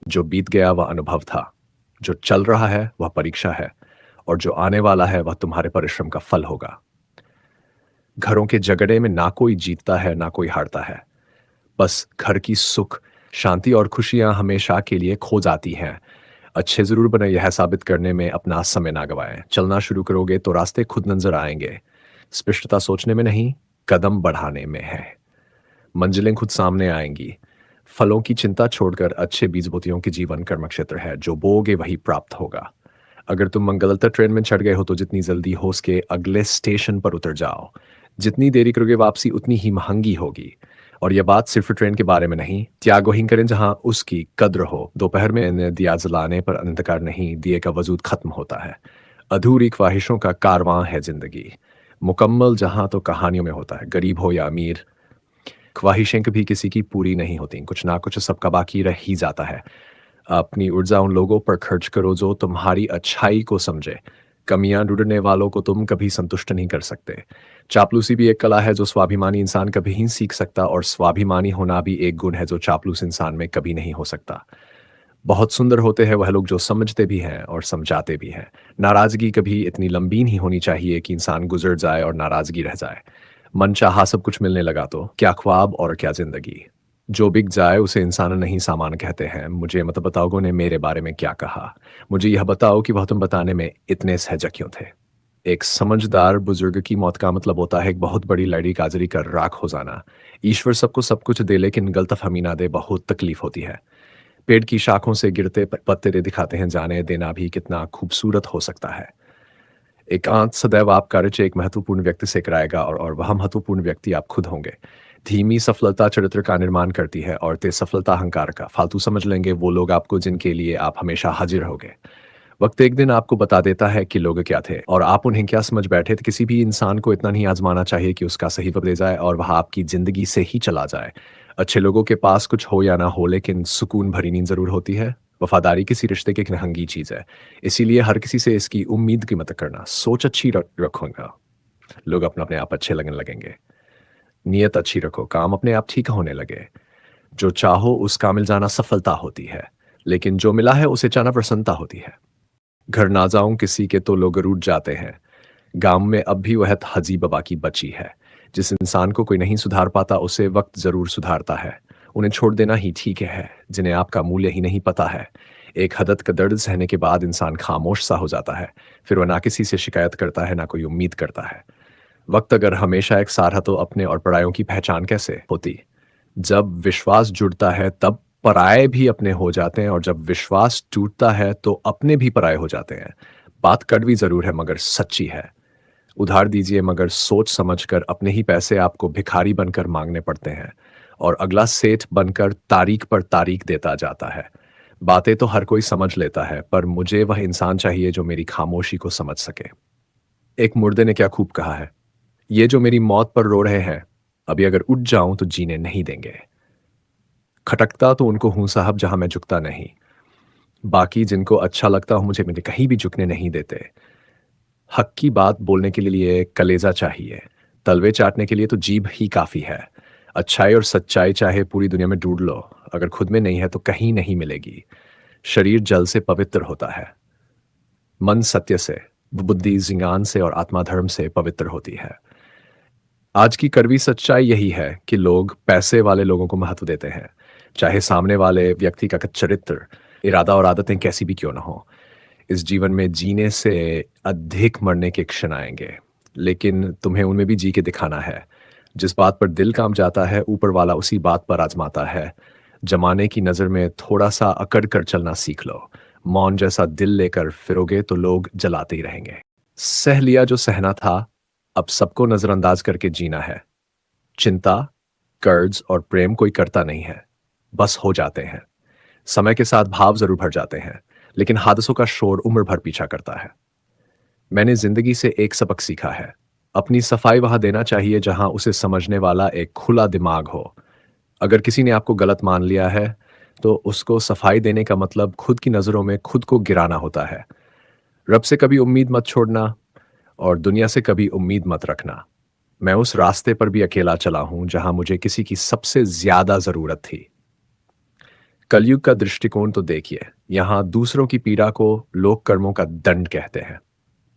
जो बीत गया वह अनुभव था, जो चल रहा है वह परीक्षा है, और जो आने वाला है वह तुम्हारे परिश्रम का फल होगा। घरों के झगड़े में ना कोई जीतता है ना कोई हारता है। बस घर की सुख, शांति और खुशियां हमेशा के लिए खो जाती हैं। अच्छे जरूर बने, यह साबित करने में अपना समय ना गवाएं। चलना शुरू करोगे तो रास्ते खुद नजर आएंगे। स्पष्टता सोचने में नहीं, कदम बढ़ाने में है। मंजिलें खुद सामने आएंगी। फलों की चिंता छोड़कर अच्छे बीज बोतियों के जीवन कर्म क्षेत्र है। जो बोगे वही प्राप्त होगा। अगर तुम मंगलता ट्रेन में चढ़ गए हो तो जितनी जल्दी हो सके अगले स्टेशन पर उतर जाओ। जितनी देरी करोगे वापसी उतनी ही महंगी होगी। और यह बात सिर्फ ट्रेन के बारे में नहीं, त्याग वहीं करें जहां उसकी कद्र हो। दोपहर में दिया जलाने पर अंधकार नहीं, दिए का वजूद खत्म होता है। अधूरी ख्वाहिशों का कारवां है जिंदगी। मुकम्मल जहां तो कहानियों में होता है। गरीब हो या अमीर, ख्वाहिशें कभी किसी की पूरी नहीं होती। कुछ ना कुछ सबका बाकी रह ही जाता है। अपनी ऊर्जा उन लोगों पर खर्च करो जो तुम्हारी अच्छाई को समझे। कमियां ढूंढने वालों को तुम कभी संतुष्ट नहीं कर सकते। चापलूसी भी एक कला है जो स्वाभिमानी इंसान कभी नहीं सीख सकता, और स्वाभिमानी होना भी एक गुण है जो चापलूस इंसान में कभी नहीं हो सकता। बहुत सुंदर होते हैं वह लोग जो समझते भी हैं और समझाते भी हैं। नाराजगी कभी इतनी लंबी नहीं होनी चाहिए कि इंसान गुजर जाए और नाराजगी रह जाए। मन चाहा सब कुछ मिलने लगा तो क्या ख्वाब और क्या जिंदगी। जो बिक जाए उसे इंसान नहीं सामान कहते हैं। मुझे मत बताओगे ने मेरे बारे में क्या कहा। मुझे यह बताओ कि वह तुम बताने में इतने सहज क्यों थे। एक समझदार बुजुर्ग की मौत का मतलब होता है एक बहुत बड़ी लड़ी काजरी कर राख हो जाना। ईश्वर सबको सब कुछ दे लेकिन गलतफहमी ना दे, बहुत तकलीफ होती है। पेड़ की शाखों से गिरते पत्ते दिखाते हैं, जाने देना भी कितना खूबसूरत हो सकता है। एकांत सदैव आपका रिश्ते एक महत्वपूर्ण व्यक्ति से कराएगा, और वह महत्वपूर्ण व्यक्ति आप खुद होंगे। धीमी सफलता चरित्र का निर्माण करती है, और तेज सफलता अहंकार का। फालतू समझ लेंगे वो लोग आपको जिनके लिए आप हमेशा हाजिर होगे। वक्त एक दिन आपको बता देता है कि लोग क्या थे और आप उन्हें क्या समझ बैठे थे। किसी भी इंसान को इतना नहीं आजमाना चाहिए कि उसका सही वक्त दे जाए और वह आपकी जिंदगी से ही चला जाए। अच्छे लोगों के पास कुछ हो या ना हो, लेकिन सुकून भरी नींद जरूर होती है। वफादारी किसी रिश्ते की एक नहंगी चीज है। इसीलिए हर किसी से इसकी उम्मीद की मत करना। सोच अच्छी रखूंगा, लोग अपने अपने आप अच्छे लगने लगेंगे। नियत अच्छी रखो, काम अपने आप ठीक होने लगे। जो चाहो उसका मिल जाना सफलता होती है, लेकिन जो मिला है उसे चाहना प्रसन्नता होती है। घर ना जाऊं किसी के तो लोग रूठ जाते हैं। गांव में अब भी वह हजी बाबा की बची है। जिस इंसान को कोई नहीं सुधार पाता उसे वक्त जरूर सुधारता है। उन्हें छोड़ देना ही ठीक है जिन्हें आपका मूल्य ही नहीं पता है। एक हदत का दर्द सहने के बाद इंसान खामोश सा हो जाता है। फिर वह ना किसी से शिकायत करता है ना कोई उम्मीद करता है। वक्त अगर हमेशा एक सार है तो अपने और परायों की पहचान कैसे होती। जब विश्वास जुड़ता है तब पराये भी अपने हो जाते हैं, और जब विश्वास टूटता है तो अपने भी पराये हो जाते हैं। बात कड़वी जरूर है मगर सच्ची है। उधार दीजिए मगर सोच समझकर, अपने ही पैसे आपको भिखारी बनकर मांगने पड़ते हैं, और अगला सेठ बनकर तारीख पर तारीख देता जाता है। बातें तो हर कोई समझ लेता है, पर मुझे वह इंसान चाहिए जो मेरी खामोशी को समझ सके। एक मुर्दे ने क्या खूब कहा है, ये जो मेरी मौत पर रो रहे हैं, अभी अगर उठ जाऊं तो जीने नहीं देंगे। खटकता तो उनको हूं साहब जहां मैं झुकता नहीं। बाकी जिनको अच्छा लगता हो मुझे मेरे कहीं भी झुकने नहीं देते। हक की बात बोलने के लिए कलेजा चाहिए, तलवे चाटने के लिए तो जीभ ही काफी है। अच्छाई और सच्चाई चाहे पूरी दुनिया में ढूंढ लो, अगर खुद में नहीं है तो कहीं नहीं मिलेगी। शरीर जल से पवित्र होता है, मन सत्य से, बुद्धि जिंगान से, और आत्मा धर्म से पवित्र होती है। आज की कड़वी सच्चाई यही है कि लोग पैसे वाले लोगों को महत्व देते हैं, चाहे सामने वाले व्यक्ति का चरित्र, इरादा और आदतें कैसी भी क्यों ना हो। इस जीवन में जीने से अधिक मरने के क्षण आएंगे, लेकिन तुम्हें उनमें भी जी के दिखाना है। जिस बात पर दिल काम जाता है ऊपर वाला उसी बात पर आजमाता है। जमाने की नजर में थोड़ा सा अकड़ कर चलना सीख लो। मौन जैसा दिल लेकर फिरोगे तो लोग जलाते ही रहेंगे। सह लिया जो सहना था, अब सबको नजरअंदाज करके जीना है। चिंता, कर्ज और प्रेम कोई करता नहीं है, बस हो जाते हैं। समय के साथ भाव जरूर भर जाते हैं, लेकिन हादसों का शोर उम्र भर पीछा करता है। मैंने जिंदगी से एक सबक सीखा है, अपनी सफाई वहां देना चाहिए जहां उसे समझने वाला एक खुला दिमाग हो। अगर किसी ने आपको गलत मान लिया है तो उसको सफाई देने का मतलब खुद की नजरों में खुद को गिराना होता है। रब से कभी उम्मीद मत छोड़ना, और दुनिया से कभी उम्मीद मत रखना। मैं उस रास्ते पर भी अकेला चला हूं जहां मुझे किसी की सबसे ज्यादा जरूरत थी। कलयुग का दृष्टिकोण तो देखिए। यहाँ दूसरों की पीड़ा को लोक कर्मों का दंड कहते हैं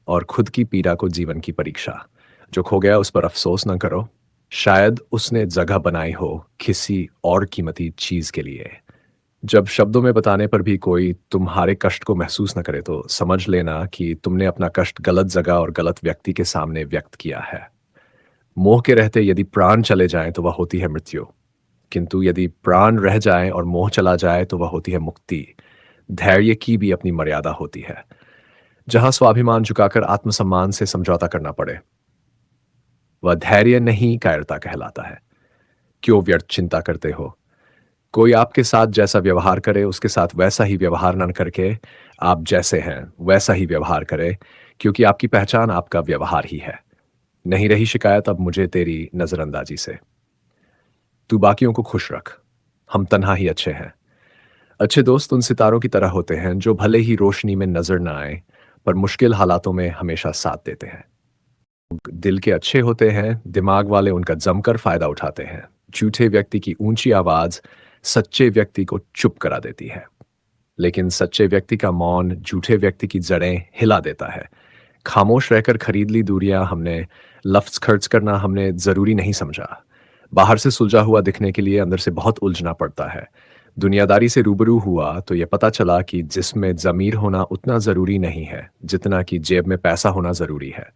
और खुद की पीड़ा को जीवन की परीक्षा। जो खो गया उस पर अफसोस न करो, शायद उसने जगह बनाई हो किसी और कीमती चीज के लिए। जब शब्दों में बताने पर भी कोई तुम्हारे कष्ट को महसूस न करे तो समझ लेना कि तुमने अपना कष्ट गलत जगह और गलत व्यक्ति के सामने व्यक्त किया है। मोह के रहते यदि प्राण चले जाएं तो वह होती है मृत्यु, किंतु यदि प्राण रह जाएं और मोह चला जाए तो वह होती है मुक्ति। धैर्य की भी अपनी मर्यादा होती है। जहां स्वाभिमान झुकाकर आत्मसम्मान से समझौता करना पड़े, वह धैर्य नहीं कायरता कहलाता है। क्यों व्यर्थ चिंता करते हो? कोई आपके साथ जैसा व्यवहार करे उसके साथ वैसा ही व्यवहार न करके आप जैसे हैं वैसा ही व्यवहार करे, क्योंकि आपकी पहचान आपका व्यवहार ही है। नहीं रही शिकायत अब मुझे तेरी नजरअंदाजी से। तू बाकियों को खुश रख, हम तन्हा ही अच्छे हैं। अच्छे दोस्त उन सितारों की तरह होते हैं जो भले ही रोशनी में नजर न आए पर मुश्किल हालातों में हमेशा साथ देते हैं। दिल के अच्छे होते हैं, दिमाग वाले उनका जमकर फायदा उठाते हैं। झूठे व्यक्ति की ऊंची आवाज सच्चे व्यक्ति को चुप करा देती है, लेकिन सच्चे व्यक्ति का मौन झूठे व्यक्ति की जड़ें हिला देता है। खामोश रहकर खरीद ली दूरियां हमने, लफ्ज खर्च करना हमने जरूरी नहीं समझा। बाहर से सुलझा हुआ दिखने के लिए अंदर से बहुत उलझना पड़ता है। दुनियादारी से रूबरू हुआ तो यह पता चला कि जिसमें जमीर होना उतना जरूरी नहीं है जितना कि जेब में पैसा होना जरूरी है।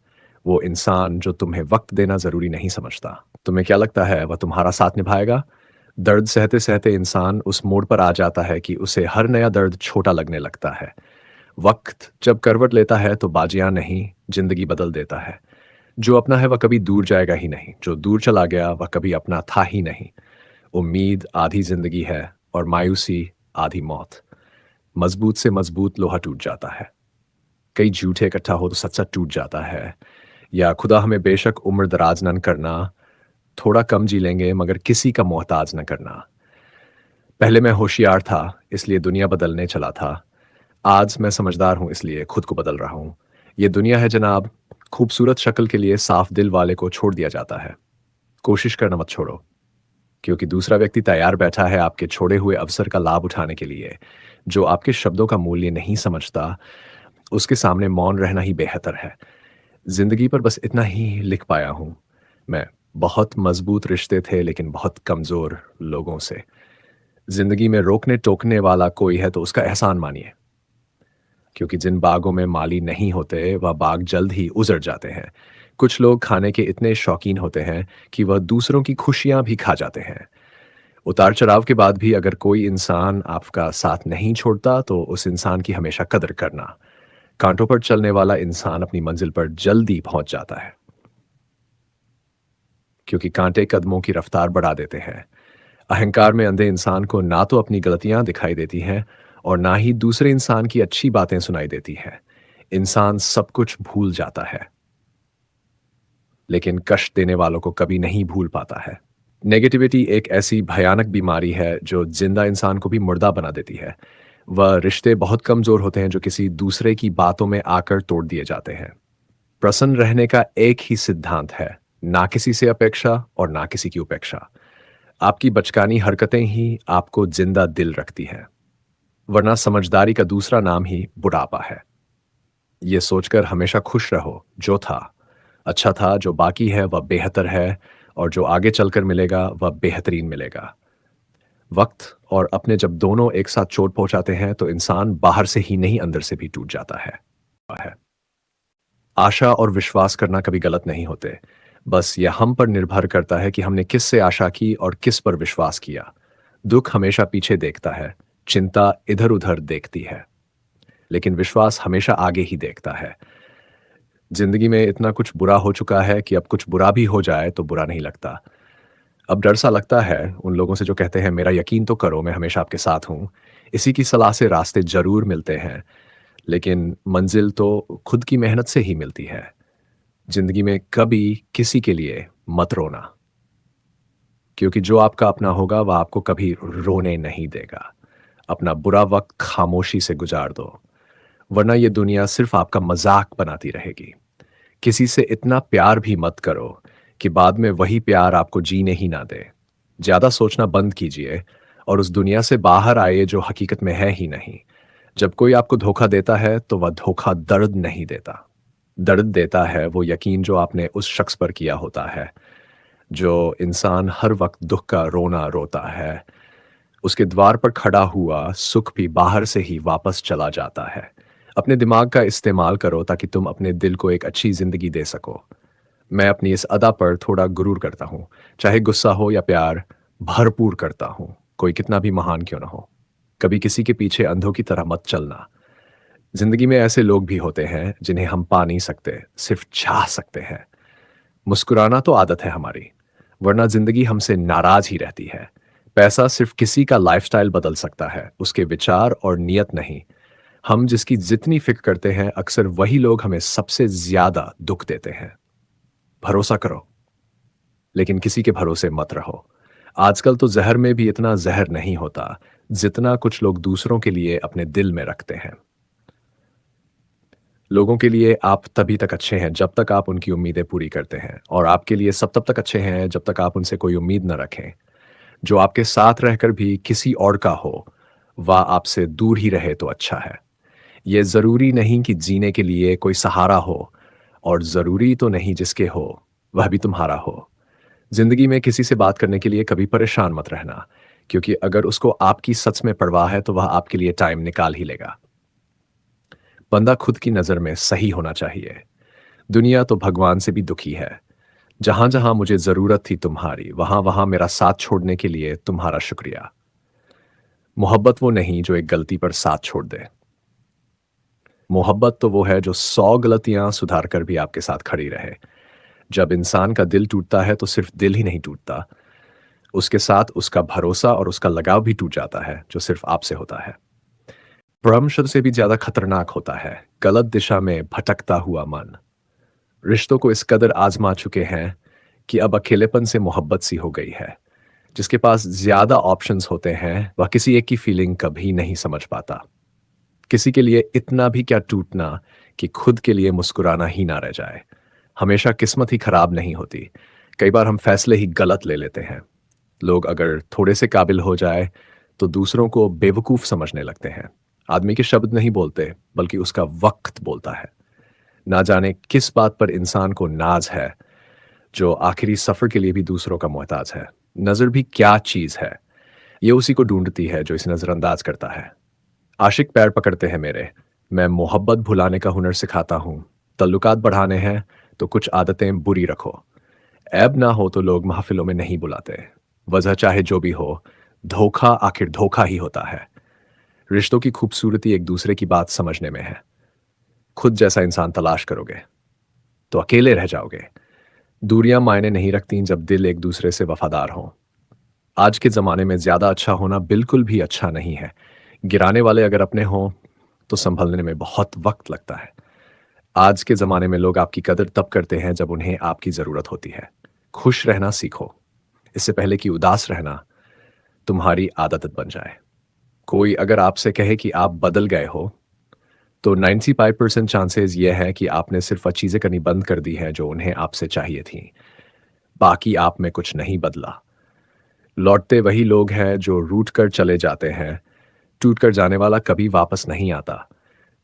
वो इंसान जो तुम्हें वक्त देना जरूरी नहीं समझता। तुम्हें क्या लगता है वह तुम्हारा साथ निभाएगा? दर्द सहते सहते इंसान उस मोड़ पर आ जाता है कि उसे हर नया दर्द छोटा लगने लगता है। वक्त जब करवट लेता है तो बाजियां नहीं, जिंदगी बदल देता है। जो अपना है वह कभी दूर जाएगा ही नहीं, जो दूर चला गया वह कभी अपना था ही नहीं। उम्मीद आधी जिंदगी है और मायूसी आधी मौत। मजबूत से मजबूत लोहा टूट जाता है। कई झूठे इकट्ठा हो तो सच सच टूट जाता है। या खुदा हमें बेशक उम्र दराज न करना, थोड़ा कम जी लेंगे मगर किसी का मोहताज न करना। पहले मैं होशियार था इसलिए दुनिया बदलने चला था, आज मैं समझदार हूं इसलिए खुद को बदल रहा हूं। ये दुनिया है जनाब, खूबसूरत शक्ल के लिए साफ दिल वाले को छोड़ दिया जाता है। कोशिश करना मत छोड़ो, क्योंकि दूसरा व्यक्ति तैयार बैठा है आपके छोड़े हुए अवसर का लाभ उठाने के लिए। जो आपके शब्दों का मूल्य नहीं समझता उसके सामने मौन रहना ही बेहतर है। जिंदगी पर बस इतना ही लिख पाया हूं मैं। बहुत मजबूत रिश्ते थे लेकिन बहुत कमजोर लोगों से। जिंदगी में रोकने टोकने वाला कोई है तो उसका एहसान मानिए, क्योंकि जिन बागों में माली नहीं होते वह बाग जल्द ही उजड़ जाते हैं। कुछ लोग खाने के इतने शौकीन होते हैं कि वह दूसरों की खुशियां भी खा जाते हैं। उतार चढ़ाव के बाद भी अगर कोई इंसान आपका साथ नहीं छोड़ता तो उस इंसान की हमेशा कदर करना। कांटों पर चलने वाला इंसान अपनी मंजिल पर जल्दी पहुंच जाता है, क्योंकि कांटे कदमों की रफ्तार बढ़ा देते हैं। अहंकार में अंधे इंसान को ना तो अपनी गलतियां दिखाई देती हैं और ना ही दूसरे इंसान की अच्छी बातें सुनाई देती हैं। इंसान सब कुछ भूल जाता है, लेकिन कष्ट देने वालों को कभी नहीं भूल पाता है। नेगेटिविटी एक ऐसी भयानक बीमारी है जो जिंदा इंसान को भी मुर्दा बना देती है। वह रिश्ते बहुत कमजोर होते हैं जो किसी दूसरे की बातों में आकर तोड़ दिए जाते हैं। प्रसन्न रहने का एक ही सिद्धांत है, ना किसी से अपेक्षा और ना किसी की उपेक्षा। आपकी बचकानी हरकतें ही आपको जिंदा दिल रखती हैं, वरना समझदारी का दूसरा नाम ही बुढ़ापा है। ये सोचकर हमेशा खुश रहो, जो था अच्छा था, जो बाकी है वह बेहतर है और जो आगे चलकर मिलेगा वह बेहतरीन मिलेगा। वक्त और अपने जब दोनों एक साथ चोट पहुंचाते हैं तो इंसान बाहर से ही नहीं अंदर से भी टूट जाता है। आशा और विश्वास करना कभी गलत नहीं होते, बस यह हम पर निर्भर करता है कि हमने किस से आशा की और किस पर विश्वास किया। दुख हमेशा पीछे देखता है, चिंता इधर उधर देखती है, लेकिन विश्वास हमेशा आगे ही देखता है। जिंदगी में इतना कुछ बुरा हो चुका है कि अब कुछ बुरा भी हो जाए तो बुरा नहीं लगता। अब डर सा लगता है उन लोगों से जो कहते हैं मेरा यकीन तो करो मैं हमेशा आपके साथ हूं। इसी की सलाह से रास्ते जरूर मिलते हैं, लेकिन मंजिल तो खुद की मेहनत से ही मिलती है। जिंदगी में कभी किसी के लिए मत रोना, क्योंकि जो आपका अपना होगा वह आपको कभी रोने नहीं देगा। अपना बुरा वक्त खामोशी से गुजार दो, वरना यह दुनिया सिर्फ आपका मजाक बनाती रहेगी। किसी से इतना प्यार भी मत करो कि बाद में वही प्यार आपको जीने ही ना दे। ज्यादा सोचना बंद कीजिए और उस दुनिया से बाहर आए जो हकीकत में है ही नहीं। जब कोई आपको धोखा देता है तो वह धोखा दर्द नहीं देता। दर्द देता है वो यकीन जो आपने उस शख्स पर किया होता है। जो इंसान हर वक्त दुख का रोना रोता है, उसके द्वार पर खड़ा हुआ सुख भी बाहर से ही वापस चला जाता है। अपने दिमाग का इस्तेमाल करो ताकि तुम अपने दिल को एक अच्छी जिंदगी दे सको। मैं अपनी इस अदा पर थोड़ा गुरूर करता हूँ। चाहे गुस्सा हो या प्यार, भरपूर करता हूँ, कोई कितना भी महान क्यों ना हो। कभी किसी के पीछे अंधों की तरह मत चलना। जिंदगी में ऐसे लोग भी होते हैं जिन्हें हम पा नहीं सकते, सिर्फ चाह सकते हैं। मुस्कुराना तो आदत है हमारी, वरना जिंदगी हमसे नाराज ही रहती है। पैसा सिर्फ किसी का लाइफस्टाइल बदल सकता है, उसके विचार और नियत नहीं। हम जिसकी जितनी फिक्र करते हैं, अक्सर वही लोग हमें सबसे ज्यादा दुख देते हैं। भरोसा करो, लेकिन किसी के भरोसे मत रहो। आजकल तो जहर में भी इतना जहर नहीं होता जितना कुछ लोग दूसरों के लिए अपने दिल में रखते हैं। लोगों के लिए आप तभी तक अच्छे हैं जब तक आप उनकी उम्मीदें पूरी करते हैं, और आपके लिए सब तब तक अच्छे हैं जब तक आप उनसे कोई उम्मीद न रखें। जो आपके साथ रहकर भी किसी और का हो, वह आपसे दूर ही रहे तो अच्छा है। यह जरूरी नहीं कि जीने के लिए कोई सहारा हो, और जरूरी तो नहीं जिसके हो वह भी तुम्हारा हो। जिंदगी में किसी से बात करने के लिए कभी परेशान मत रहना, क्योंकि अगर उसको आपकी सच में परवाह है तो वह आपके लिए टाइम निकाल ही लेगा। बंदा खुद की नजर में सही होना चाहिए। दुनिया तो भगवान से भी दुखी है। जहां जहां मुझे जरूरत थी तुम्हारी, वहां वहां मेरा साथ छोड़ने के लिए तुम्हारा शुक्रिया। मोहब्बत वो नहीं जो एक गलती पर साथ छोड़ दे। मोहब्बत तो वो है जो 100 गलतियां सुधार कर भी आपके साथ खड़ी रहे। जब इंसान का दिल टूटता है तो सिर्फ दिल ही नहीं टूटता, उसके साथ उसका भरोसा और उसका लगाव भी टूट जाता है, जो सिर्फ आपसे होता है। भ्रम शब्द से भी ज्यादा खतरनाक होता है गलत दिशा में भटकता हुआ मन। रिश्तों को इस कदर आजमा चुके हैं कि अब अकेलेपन से मोहब्बत सी हो गई है। जिसके पास ज्यादा ऑप्शंस होते हैं वह किसी एक की फीलिंग कभी नहीं समझ पाता। किसी के लिए इतना भी क्या टूटना कि खुद के लिए मुस्कुराना ही ना रह जाए। हमेशा किस्मत ही खराब नहीं होती, कई बार हम फैसले ही गलत ले लेते हैं। लोग अगर थोड़े से काबिल हो जाए तो दूसरों को बेवकूफ समझने लगते हैं। आदमी के शब्द नहीं बोलते, बल्कि उसका वक्त बोलता है। ना जाने किस बात पर इंसान को नाज है, जो आखिरी सफर के लिए भी दूसरों का मोहताज है। नजर भी क्या चीज है, ये उसी को ढूंढती है जो इसे नजरअंदाज करता है। आशिक पैर पकड़ते हैं मेरे, मैं मोहब्बत भुलाने का हुनर सिखाता हूँ। तल्लुकात बढ़ाने हैं तो कुछ आदतें बुरी रखो। ऐब ना हो तो लोग महफिलों में नहीं बुलाते। वजह चाहे जो भी हो, धोखा आखिर धोखा ही होता है। रिश्तों की खूबसूरती एक दूसरे की बात समझने में है। खुद जैसा इंसान तलाश करोगे तो अकेले रह जाओगे। दूरियां मायने नहीं रखती जब दिल एक दूसरे से वफादार हों। आज के जमाने में ज्यादा अच्छा होना बिल्कुल भी अच्छा नहीं है। गिराने वाले अगर अपने हों तो संभलने में बहुत वक्त लगता है। आज के जमाने में लोग आपकी कदर तब करते हैं जब उन्हें आपकी जरूरत होती है। खुश रहना सीखो, इससे पहले कि उदास रहना तुम्हारी आदत बन जाए। कोई अगर आपसे कहे कि आप बदल गए हो, तो 95% चांसेस ये है कि आपने सिर्फ वह चीजें करनी बंद कर दी हैं जो उन्हें आपसे चाहिए थी। बाकी आप में कुछ नहीं बदला। लौटते वही लोग हैं जो रूठ कर चले जाते हैं। टूट कर जाने वाला कभी वापस नहीं आता।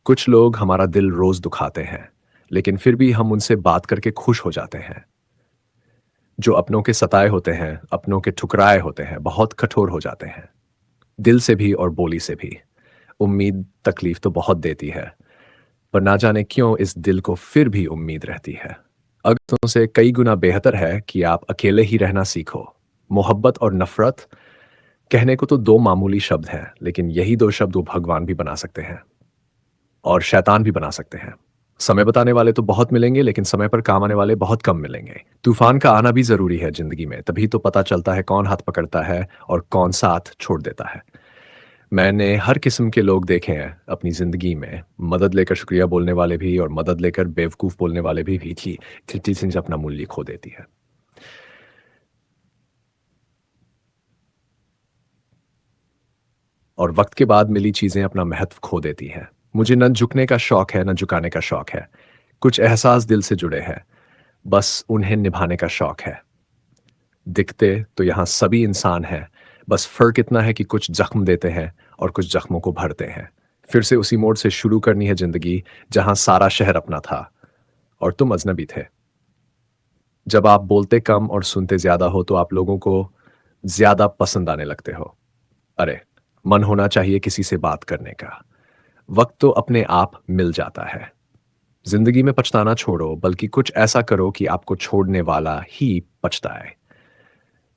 कुछ लोग हमारा दिल रोज दुखाते हैं, लेकिन फिर भी हम उनसे बात करके खुश हो जाते हैं। जो अपनों के सताए होते हैं, अपनों के ठुकराए होते हैं, बहुत कठोर हो जाते हैं, दिल से भी और बोली से भी। उम्मीद तकलीफ तो बहुत देती है, पर ना जाने क्यों इस दिल को फिर भी उम्मीद रहती है। अगलों से कई गुना बेहतर है कि आप अकेले ही रहना सीखो। मोहब्बत और नफरत कहने को तो दो मामूली शब्द हैं, लेकिन यही दो शब्द वो भगवान भी बना सकते हैं और शैतान भी बना सकते हैं। समय बताने वाले तो बहुत मिलेंगे, लेकिन समय पर काम आने वाले बहुत कम मिलेंगे। तूफान का आना भी जरूरी है जिंदगी में, तभी तो पता चलता है कौन हाथ पकड़ता है और कौन साथ छोड़ देता है। मैंने हर किस्म के लोग देखे हैं अपनी जिंदगी में, मदद लेकर शुक्रिया बोलने वाले भी और मदद लेकर बेवकूफ बोलने वाले भी थी। चिट्ठी सिंह अपना मूल्य खो देती है। और वक्त के बाद मिली चीजें अपना महत्व खो देती हैं। मुझे न झुकने का शौक है न झुकाने का शौक है। कुछ एहसास दिल से जुड़े हैं, बस उन्हें निभाने का शौक है। दिखते तो यहाँ सभी इंसान हैं, बस फर्क इतना है कि कुछ जख्म देते हैं और कुछ जख्मों को भरते हैं। फिर से उसी मोड़ से शुरू करनी है जिंदगी, जहां सारा शहर अपना था और तुम अजनबी थे। जब आप बोलते कम और सुनते ज्यादा हो तो आप लोगों को ज्यादा पसंद आने लगते हो। अरे, मन होना चाहिए किसी से बात करने का। वक्त तो अपने आप मिल जाता है। जिंदगी में पछताना छोड़ो, बल्कि कुछ ऐसा करो कि आपको छोड़ने वाला ही पछताए।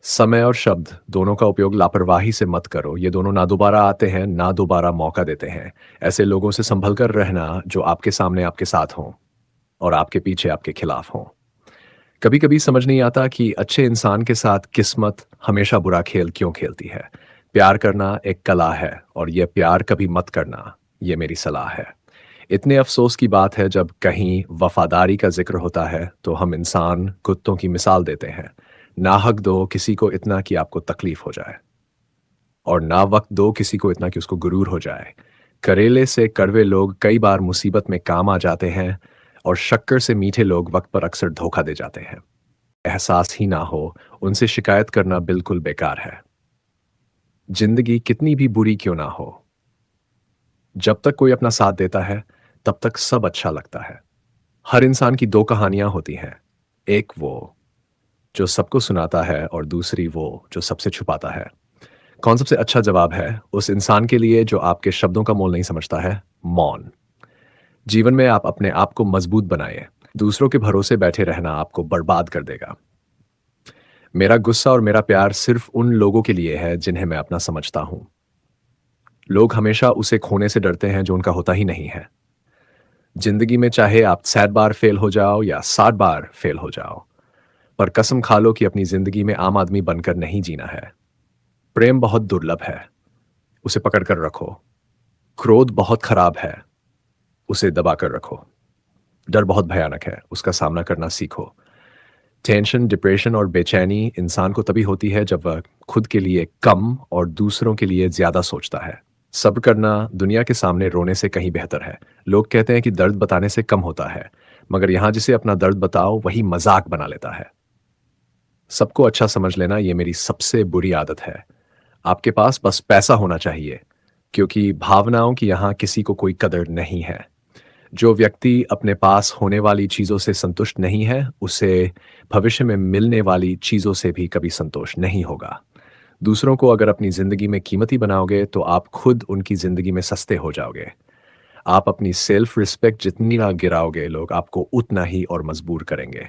समय और शब्द दोनों का उपयोग लापरवाही से मत करो। ये दोनों ना दोबारा आते हैं, ना दोबारा मौका देते हैं। ऐसे लोगों से संभल कर रहना जो आपके सामने आपके साथ हों और आपके पीछे आपके खिलाफ हों। कभी कभी समझ नहीं आता कि अच्छे इंसान के साथ किस्मत हमेशा बुरा खेल क्यों खेलती है। प्यार करना एक कला है और यह प्यार कभी मत करना, ये मेरी सलाह है। इतने अफसोस की बात है जब कहीं वफादारी का जिक्र होता है तो हम इंसान कुत्तों की मिसाल देते हैं। ना हक दो किसी को इतना कि आपको तकलीफ हो जाए, और ना वक्त दो किसी को इतना कि उसको गुरूर हो जाए। करेले से कड़वे लोग कई बार मुसीबत में काम आ जाते हैं, और शक्कर से मीठे लोग वक्त पर अक्सर धोखा दे जाते हैं। एहसास ही ना हो, उनसे शिकायत करना बिल्कुल बेकार है। जिंदगी कितनी भी बुरी क्यों ना हो, जब तक कोई अपना साथ देता है तब तक सब अच्छा लगता है। हर इंसान की दो कहानियां होती हैं, एक वो जो सबको सुनाता है और दूसरी वो जो सबसे छुपाता है। कौन सबसे अच्छा जवाब है उस इंसान के लिए जो आपके शब्दों का मोल नहीं समझता है? मौन। जीवन में आप अपने आप को मजबूत बनाए। दूसरों के भरोसे बैठे रहना आपको बर्बाद कर देगा। मेरा गुस्सा और मेरा प्यार सिर्फ उन लोगों के लिए है जिन्हें मैं अपना समझता हूं। लोग हमेशा उसे खोने से डरते हैं जो उनका होता ही नहीं है। जिंदगी में चाहे आप 7 बार फेल हो जाओ या 60 बार फेल हो जाओ, पर कसम खा लो कि अपनी जिंदगी में आम आदमी बनकर नहीं जीना है। प्रेम बहुत दुर्लभ है, उसे पकड़ कर रखो। क्रोध बहुत खराब है, उसे दबा कर रखो। डर बहुत भयानक है, उसका सामना करना सीखो। टेंशन, डिप्रेशन और बेचैनी इंसान को तभी होती है जब वह खुद के लिए कम और दूसरों के लिए ज्यादा सोचता है। सब्र करना दुनिया के सामने रोने से कहीं बेहतर है। लोग कहते हैं कि दर्द बताने से कम होता है, मगर यहां जिसे अपना दर्द बताओ वही मजाक बना लेता है। सबको अच्छा समझ लेना ये मेरी सबसे बुरी आदत है। आपके पास बस पैसा होना चाहिए, क्योंकि भावनाओं की यहां किसी को कोई कदर नहीं है। जो व्यक्ति अपने पास होने वाली चीजों से संतुष्ट नहीं है, उसे भविष्य में मिलने वाली चीजों से भी कभी संतोष नहीं होगा। दूसरों को अगर अपनी जिंदगी में कीमती बनाओगे तो आप खुद उनकी जिंदगी में सस्ते हो जाओगे। आप अपनी सेल्फ रिस्पेक्ट जितनी ना गिराओगे, लोग आपको उतना ही और मजबूर करेंगे।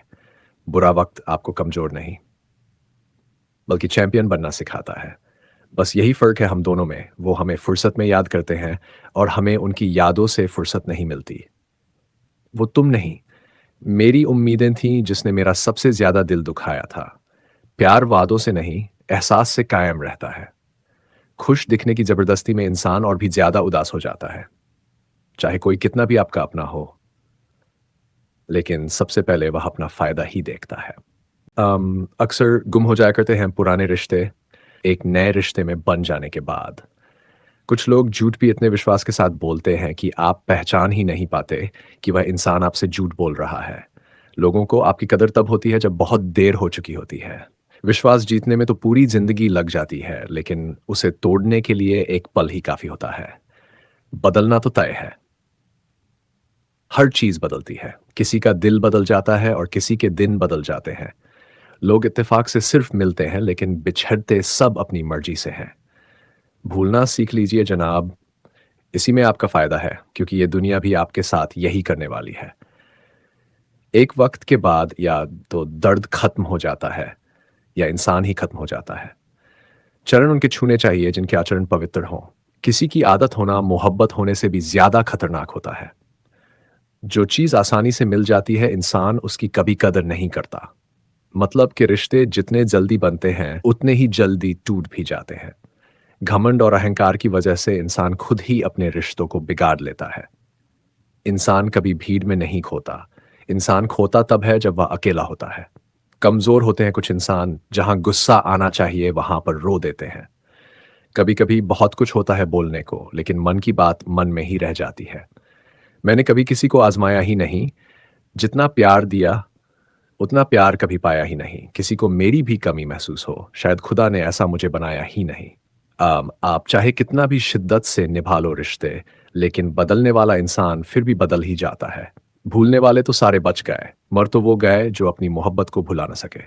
बुरा वक्त आपको कमजोर नहीं, बल्कि चैंपियन बनना सिखाता है। बस यही फर्क है हम दोनों में। वो हमें फुर्सत में याद करते हैं और हमें उनकी यादों से फुर्सत नहीं मिलती। वो तुम नहीं, मेरी उम्मीदें थीं जिसने मेरा सबसे ज्यादा दिल दुखाया था। प्यार वादों से नहीं, एहसास से कायम रहता है। खुश दिखने की जबरदस्ती में इंसान और भी ज्यादा उदास हो जाता है, चाहे कोई कितना भी आपका अपना हो। लेकिन सबसे पहले वह अपना फायदा ही देखता है। अक्सर गुम हो जाया करते हैं पुराने रिश्ते एक नए रिश्ते में बन जाने के बाद। कुछ लोग झूठ भी इतने विश्वास के साथ बोलते हैं कि आप पहचान ही नहीं पाते कि वह इंसान आपसे झूठ बोल रहा है। लोगों को आपकी कदर तब होती है जब बहुत देर हो चुकी होती है। विश्वास जीतने में तो पूरी जिंदगी लग जाती है, लेकिन उसे तोड़ने के लिए एक पल ही काफी होता है। बदलना तो तय है। हर चीज बदलती है। किसी का दिल बदल जाता है और किसी के दिन बदल जाते हैं। लोग इत्तेफाक से सिर्फ मिलते हैं, लेकिन बिछड़ते सब अपनी मर्जी से हैं। भूलना सीख लीजिए जनाब, इसी में आपका फायदा है, क्योंकि ये दुनिया भी आपके साथ यही करने वाली है। एक वक्त के बाद या तो दर्द खत्म हो जाता है या इंसान ही खत्म हो जाता है। चरण उनके छूने चाहिए जिनके आचरण पवित्र हों। किसी की आदत होना मोहब्बत होने से भी ज्यादा खतरनाक होता है। जो चीज आसानी से मिल जाती है, इंसान उसकी कभी कदर नहीं करता। मतलब कि रिश्ते जितने जल्दी बनते हैं उतने ही जल्दी टूट भी जाते हैं। घमंड और अहंकार की वजह से इंसान खुद ही अपने रिश्तों को बिगाड़ लेता है। इंसान कभी भीड़ में नहीं खोता। इंसान खोता तब है जब वह अकेला होता है। कमजोर होते हैं कुछ इंसान, जहां गुस्सा आना चाहिए वहां पर रो देते हैं। कभी कभी बहुत कुछ होता है बोलने को, लेकिन मन की बात मन में ही रह जाती है। मैंने कभी किसी को आजमाया ही नहीं। जितना प्यार दिया उतना प्यार कभी पाया ही नहीं, किसी को मेरी भी कमी महसूस हो, शायद खुदा ने ऐसा मुझे बनाया ही नहीं। आप चाहे कितना भी शिद्दत से निभा लो रिश्ते, लेकिन बदलने वाला इंसान फिर भी बदल ही जाता है। भूलने वाले तो सारे बच गए, मर तो वो गए जो अपनी मोहब्बत को भुला न सके।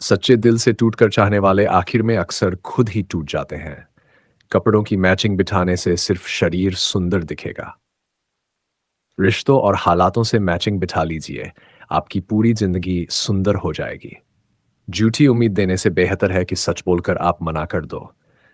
सच्चे दिल से टूटकर चाहने वाले आखिर में अक्सर खुद ही टूट जाते हैं। कपड़ों की मैचिंग बिठाने से सिर्फ शरीर सुंदर दिखेगा। रिश्तों और हालातों से मैचिंग बिठा लीजिए, आपकी पूरी जिंदगी सुंदर हो जाएगी। झूठी उम्मीद देने से बेहतर है कि सच बोलकर आप मना कर दो।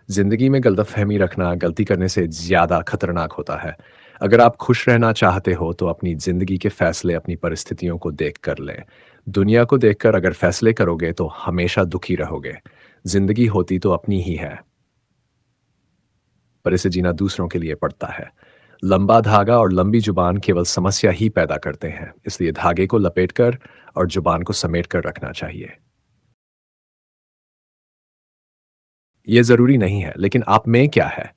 जिंदगी में गलतफहमी रखना गलती करने से ज्यादा खतरनाक होता है। अगर आप खुश रहना चाहते हो तो अपनी जिंदगी के फैसले अपनी परिस्थितियों को देख कर लें। दुनिया को देखकर अगर फैसले करोगे तो हमेशा दुखी रहोगे। जिंदगी होती तो अपनी ही है, पर इसे जीना दूसरों के लिए पड़ता है। लंबा धागा और लंबी जुबान केवल समस्या ही पैदा करते हैं, इसलिए धागे को लपेटकर और जुबान को समेट कर रखना चाहिए। ये ज़रूरी नहीं है, लेकिन आप में क्या है?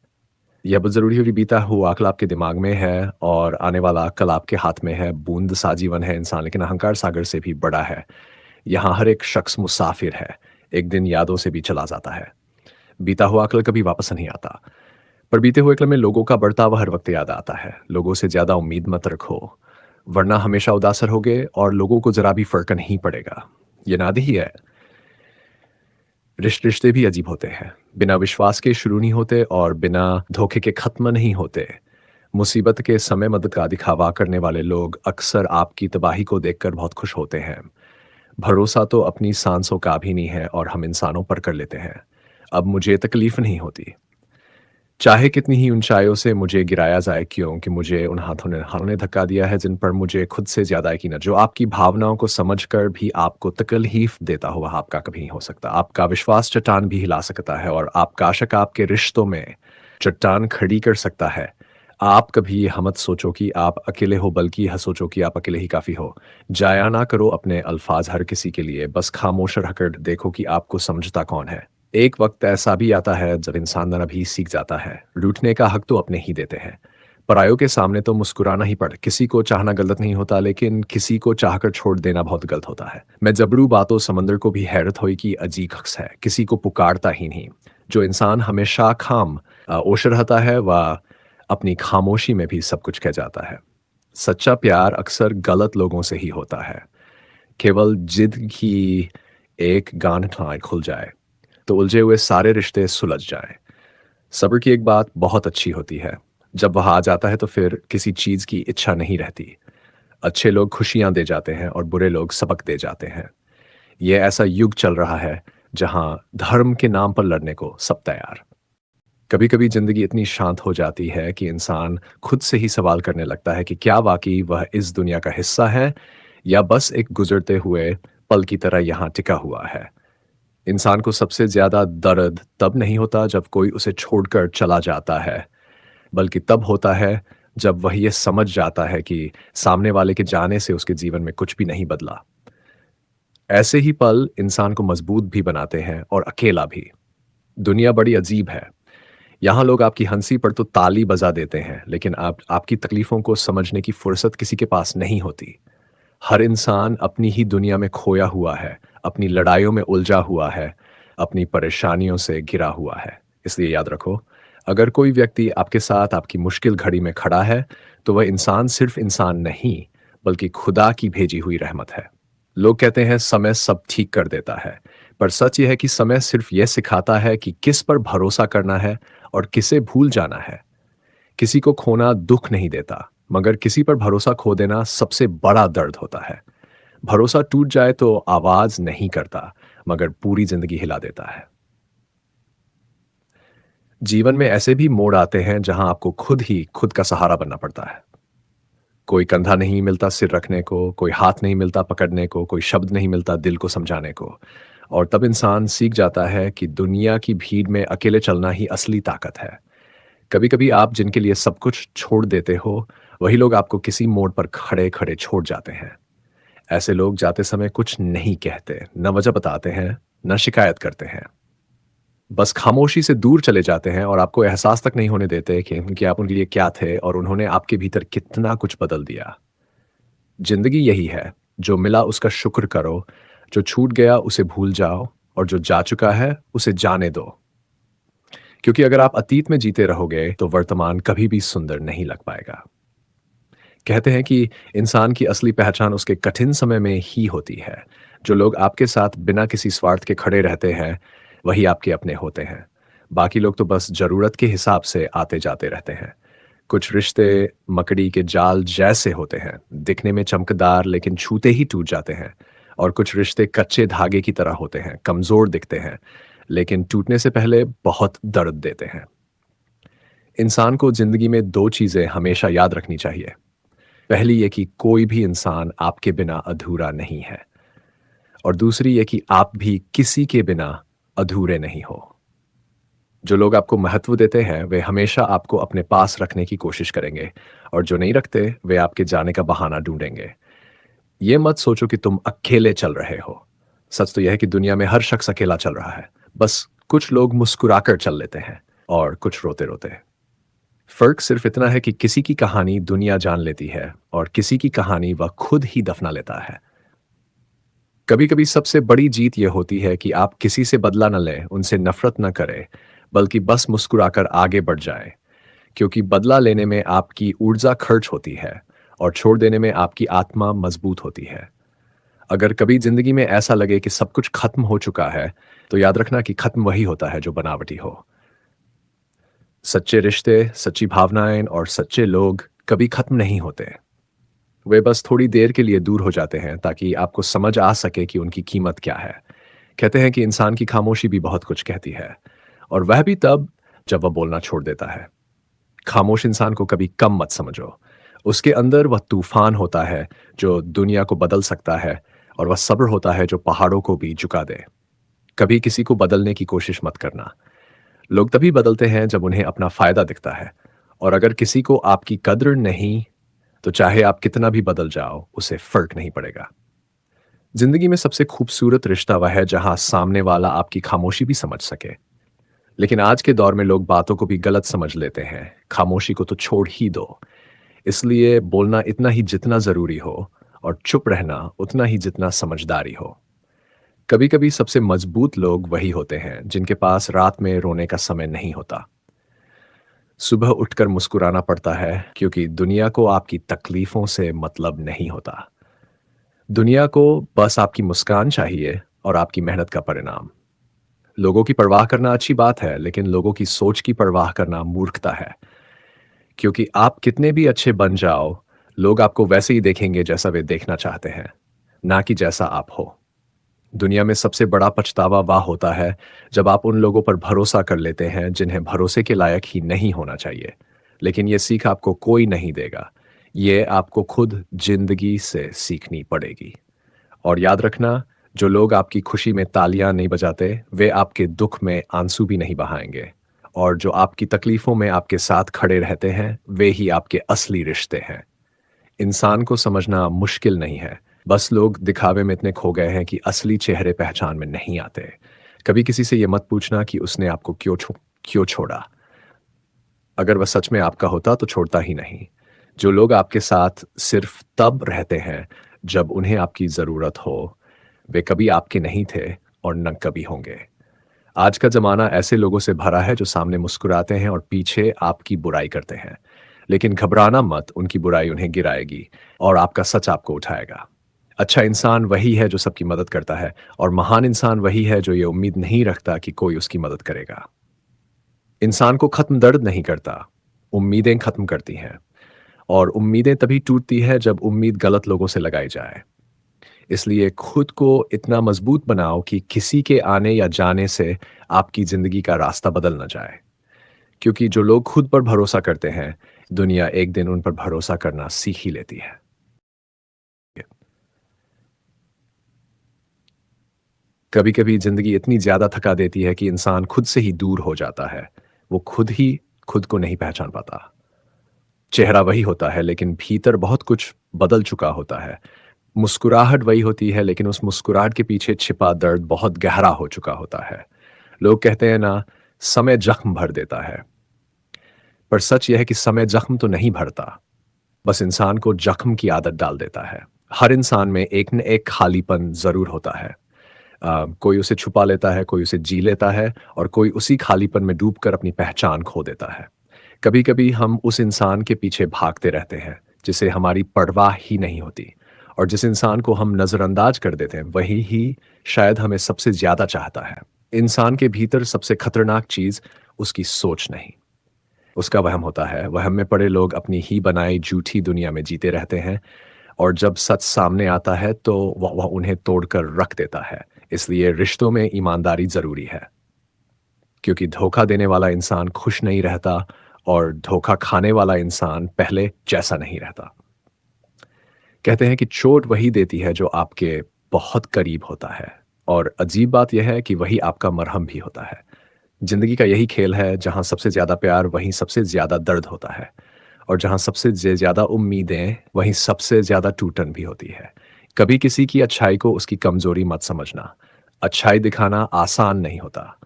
यह बहुत ज़रूरी है कि बीता हुआ कल आपके दिमाग में है और आने वाला कल आपके हाथ में है। बूँद सा जीवन है इंसान, लेकिन अहंकार सागर से भी बड़ा है। यहाँ हर एक शख्स मुसाफिर है, एक दिन यादों से भी चला जाता है। बीता हुआ कल कभी वापस नहीं आता, पर बीते हुए कल में लोगों का बर्ताव हर वक़्त याद आता है। लोगों से ज़्यादा उम्मीद मत रखो, वरना हमेशा उदास रहोगे और लोगों को ज़रा भी फ़र्क नहीं पड़ेगा। ये नादी ही है। रिश्ते भी अजीब होते हैं। बिना विश्वास के शुरू नहीं होते और बिना धोखे के खत्म नहीं होते। मुसीबत के समय मदद का दिखावा करने वाले लोग अक्सर आपकी तबाही को देखकर बहुत खुश होते हैं। भरोसा तो अपनी सांसों का भी नहीं है और हम इंसानों पर कर लेते हैं। अब मुझे तकलीफ नहीं होती, चाहे कितनी ही ऊंचाइयों से मुझे गिराया जाए क्यों, कि मुझे उन हाथों ने धक्का दिया है जिन पर मुझे खुद से ज़्यादा यकीन है। जो आपकी भावनाओं को समझकर भी आपको तकलीफ देता हुआ आपका कभी नहीं हो सकता। आपका विश्वास चट्टान भी हिला सकता है और आपका आशिक आपके रिश्तों में चट्टान खड़ी कर सकता है। आप कभी ये मत सोचो कि आप अकेले हो, बल्कि यह सोचो कि आप अकेले ही काफ़ी हो। जाया ना करो अपने अल्फाज हर किसी के लिए, बस खामोश रहकर देखो कि आपको समझता कौन है। एक वक्त ऐसा भी आता है जब इंसान ना भी सीख जाता है, रूठने का हक तो अपने ही देते हैं। परायों के सामने तो मुस्कुराना ही पड़। किसी को चाहना गलत नहीं होता, लेकिन किसी को चाहकर छोड़ देना बहुत गलत होता है। मैं जबरू बातों समंदर को भी हैरत हुई कि अजीब हक्स है, किसी को पुकारता ही नहीं। जो इंसान हमेशा ओश रहता है वह अपनी खामोशी में भी सब कुछ कह जाता है। सच्चा प्यार अक्सर गलत लोगों से ही होता है। केवल जिद की एक गांठ खुल जाए तो उलझे हुए सारे रिश्ते सुलझ जाएं। सब्र की एक बात बहुत अच्छी होती है, जब वह आ जाता है तो फिर किसी चीज़ की इच्छा नहीं रहती। अच्छे लोग खुशियां दे जाते हैं और बुरे लोग सबक दे जाते हैं। यह ऐसा युग चल रहा है जहां धर्म के नाम पर लड़ने को सब तैयार। कभी कभी जिंदगी इतनी शांत हो जाती है कि इंसान खुद से ही सवाल करने लगता है कि क्या वाकई वह इस दुनिया का हिस्सा है या बस एक गुजरते हुए पल की तरह यहाँ टिका हुआ है। इंसान को सबसे ज़्यादा दर्द तब नहीं होता जब कोई उसे छोड़कर चला जाता है, बल्कि तब होता है जब वह ये समझ जाता है कि सामने वाले के जाने से उसके जीवन में कुछ भी नहीं बदला। ऐसे ही पल इंसान को मजबूत भी बनाते हैं और अकेला भी। दुनिया बड़ी अजीब है। यहाँ लोग आपकी हंसी पर तो ताली बजा देते हैं, लेकिन आपकी तकलीफों को समझने की फुर्सत किसी के पास नहीं होती। हर इंसान अपनी ही दुनिया में खोया हुआ है, अपनी लड़ाइयों में उलझा हुआ है, अपनी परेशानियों से घिरा हुआ है। इसलिए याद रखो, अगर कोई व्यक्ति आपके साथ आपकी मुश्किल घड़ी में खड़ा है, तो वह इंसान सिर्फ इंसान नहीं, बल्कि खुदा की भेजी हुई रहमत है। लोग कहते हैं समय सब ठीक कर देता है, पर सच यह है कि समय सिर्फ यह सिखाता है कि किस पर भरोसा करना है और किसे भूल जाना है। किसी को खोना दुख नहीं देता, मगर किसी पर भरोसा खो देना सबसे बड़ा दर्द होता है। भरोसा टूट जाए तो आवाज नहीं करता, मगर पूरी जिंदगी हिला देता है। जीवन में ऐसे भी मोड़ आते हैं जहां आपको खुद ही खुद का सहारा बनना पड़ता है। कोई कंधा नहीं मिलता सिर रखने को, कोई हाथ नहीं मिलता पकड़ने को, कोई शब्द नहीं मिलता दिल को समझाने को। और तब इंसान सीख जाता है कि दुनिया की भीड़ में अकेले चलना ही असली ताकत है। कभी कभी आप जिनके लिए सब कुछ छोड़ देते हो, वही लोग आपको किसी मोड़ पर खड़े खड़े छोड़ जाते हैं। ऐसे लोग जाते समय कुछ नहीं कहते, न वजह बताते हैं, न शिकायत करते हैं। बस खामोशी से दूर चले जाते हैं और आपको एहसास तक नहीं होने देते कि आप उनके लिए क्या थे और उन्होंने आपके भीतर कितना कुछ बदल दिया। जिंदगी यही है, जो मिला उसका शुक्र करो, जो छूट गया उसे भूल जाओ और जो जा चुका है उसे जाने दो। क्योंकि अगर आप अतीत में जीते रहोगे तो वर्तमान कभी भी सुंदर नहीं लग पाएगा। कहते हैं कि इंसान की असली पहचान उसके कठिन समय में ही होती है। जो लोग आपके साथ बिना किसी स्वार्थ के खड़े रहते हैं, वही आपके अपने होते हैं। बाकी लोग तो बस ज़रूरत के हिसाब से आते-जाते रहते हैं। कुछ रिश्ते मकड़ी के जाल जैसे होते हैं, दिखने में चमकदार लेकिन छूते ही टूट जाते हैं। और कुछ रिश्ते कच्चे धागे की तरह होते हैं, कमज़ोर दिखते हैं, लेकिन टूटने से पहले बहुत दर्द देते हैं। इंसान को ज़िंदगी में 2 चीज़ें हमेशा याद रखनी चाहिए। पहली ये कि कोई भी इंसान आपके बिना अधूरा नहीं है और दूसरी ये कि आप भी किसी के बिना अधूरे नहीं हो। जो लोग आपको महत्व देते हैं वे हमेशा आपको अपने पास रखने की कोशिश करेंगे और जो नहीं रखते वे आपके जाने का बहाना ढूंढेंगे। ये मत सोचो कि तुम अकेले चल रहे हो। सच तो यह है कि दुनिया में हर शख्स अकेला चल रहा है। बस कुछ लोग मुस्कुराकर चल लेते हैं और कुछ रोते रोते। फर्क सिर्फ इतना है कि किसी की कहानी दुनिया जान लेती है और किसी की कहानी वह खुद ही दफना लेता है। कभी कभी सबसे बड़ी जीत यह होती है कि आप किसी से बदला न लें, उनसे नफरत न करें, बल्कि बस मुस्कुराकर आगे बढ़ जाएं। क्योंकि बदला लेने में आपकी ऊर्जा खर्च होती है और छोड़ देने में आपकी आत्मा मजबूत होती है। अगर कभी जिंदगी में ऐसा लगे कि सब कुछ खत्म हो चुका है, तो याद रखना कि खत्म वही होता है जो बनावटी हो। सच्चे रिश्ते, सच्ची भावनाएं और सच्चे लोग कभी खत्म नहीं होते। वे बस थोड़ी देर के लिए दूर हो जाते हैं ताकि आपको समझ आ सके कि उनकी कीमत क्या है। कहते हैं कि इंसान की खामोशी भी बहुत कुछ कहती है और वह भी तब जब वह बोलना छोड़ देता है। खामोश इंसान को कभी कम मत समझो। उसके अंदर वह तूफान होता है जो दुनिया को बदल सकता है और वह सब्र होता है जो पहाड़ों को भी झुका दे। कभी किसी को बदलने की कोशिश मत करना। लोग तभी बदलते हैं जब उन्हें अपना फायदा दिखता है और अगर किसी को आपकी कद्र नहीं, तो चाहे आप कितना भी बदल जाओ उसे फर्क नहीं पड़ेगा। जिंदगी में सबसे खूबसूरत रिश्ता वह है जहां सामने वाला आपकी खामोशी भी समझ सके। लेकिन आज के दौर में लोग बातों को भी गलत समझ लेते हैं, खामोशी को तो छोड़ ही दो। इसलिए बोलना इतना ही जितना जरूरी हो और चुप रहना उतना ही जितना समझदारी हो। कभी कभी सबसे मजबूत लोग वही होते हैं जिनके पास रात में रोने का समय नहीं होता। सुबह उठकर मुस्कुराना पड़ता है क्योंकि दुनिया को आपकी तकलीफों से मतलब नहीं होता। दुनिया को बस आपकी मुस्कान चाहिए और आपकी मेहनत का परिणाम। लोगों की परवाह करना अच्छी बात है, लेकिन लोगों की सोच की परवाह करना मूर्खता है। क्योंकि आप कितने भी अच्छे बन जाओ, लोग आपको वैसे ही देखेंगे जैसा वे देखना चाहते हैं, ना कि जैसा आप हो। दुनिया में सबसे बड़ा पछतावा वह होता है जब आप उन लोगों पर भरोसा कर लेते हैं जिन्हें भरोसे के लायक ही नहीं होना चाहिए। लेकिन ये सीख आपको कोई नहीं देगा। ये आपको खुद जिंदगी से सीखनी पड़ेगी। और याद रखना, जो लोग आपकी खुशी में तालियां नहीं बजाते, वे आपके दुख में आंसू भी नहीं बहाएंगे। और जो आपकी तकलीफों में आपके साथ खड़े रहते हैं, वे ही आपके असली रिश्ते हैं। इंसान को समझना मुश्किल नहीं है, बस लोग दिखावे में इतने खो गए हैं कि असली चेहरे पहचान में नहीं आते। कभी किसी से ये मत पूछना कि उसने आपको क्यों छोड़ा। अगर वह सच में आपका होता तो छोड़ता ही नहीं। जो लोग आपके साथ सिर्फ तब रहते हैं जब उन्हें आपकी ज़रूरत हो, वे कभी आपके नहीं थे और न कभी होंगे। आज का ज़माना ऐसे लोगों से भरा है जो सामने मुस्कुराते हैं और पीछे आपकी बुराई करते हैं। लेकिन घबराना मत, उनकी बुराई उन्हें गिराएगी और आपका सच आपको उठाएगा। अच्छा इंसान वही है जो सबकी मदद करता है और महान इंसान वही है जो ये उम्मीद नहीं रखता कि कोई उसकी मदद करेगा। इंसान को खत्म दर्द नहीं करता, उम्मीदें खत्म करती हैं। और उम्मीदें तभी टूटती है जब उम्मीद गलत लोगों से लगाई जाए। इसलिए खुद को इतना मजबूत बनाओ कि किसी के आने या जाने से आपकी जिंदगी का रास्ता बदल ना जाए। क्योंकि जो लोग खुद पर भरोसा करते हैं, दुनिया एक दिन उन पर भरोसा करना सीख ही लेती है। कभी कभी जिंदगी इतनी ज्यादा थका देती है कि इंसान खुद से ही दूर हो जाता है। वो खुद ही खुद को नहीं पहचान पाता। चेहरा वही होता है लेकिन भीतर बहुत कुछ बदल चुका होता है। मुस्कुराहट वही होती है लेकिन उस मुस्कुराहट के पीछे छिपा दर्द बहुत गहरा हो चुका होता है। लोग कहते हैं ना, समय जख्म भर देता है। पर सच यह है कि समय जख्म तो नहीं भरता, बस इंसान को जख्म की आदत डाल देता है। हर इंसान में एक न एक खालीपन ज़रूर होता है। कोई उसे छुपा लेता है, कोई उसे जी लेता है और कोई उसी खालीपन में डूबकर अपनी पहचान खो देता है। कभी-कभी हम उस इंसान के पीछे भागते रहते हैं, जिसे हमारी परवाह ही नहीं होती और जिस इंसान को हम नज़रअंदाज कर देते हैं, वही ही शायद हमें सबसे ज़्यादा चाहता है। इंसान के भीतर सबसे खतरनाक चीज़ उसकी सोच नहीं, उसका वहम होता है। वहम में पड़े लोग अपनी ही बनाई झूठी दुनिया में जीते रहते हैं और जब सच सामने आता है तो वह उन्हें तोड़कर रख देता है। इसलिए रिश्तों में ईमानदारी ज़रूरी है, क्योंकि धोखा देने वाला इंसान खुश नहीं रहता और धोखा खाने वाला इंसान पहले जैसा नहीं रहता। कहते हैं कि चोट वही देती है जो आपके बहुत करीब होता है और अजीब बात यह है कि वही आपका मरहम भी होता है। ज़िंदगी का यही खेल है, जहाँ सबसे ज़्यादा प्यार वहीं सबसे ज़्यादा दर्द होता है और जहाँ सबसे ज़्यादा उम्मीदें वहीं सबसे ज़्यादा टूटन भी होती है। कभी किसी की अच्छाई को उसकी कमज़ोरी मत समझना। अच्छाई दिखाना आसान नहीं होता।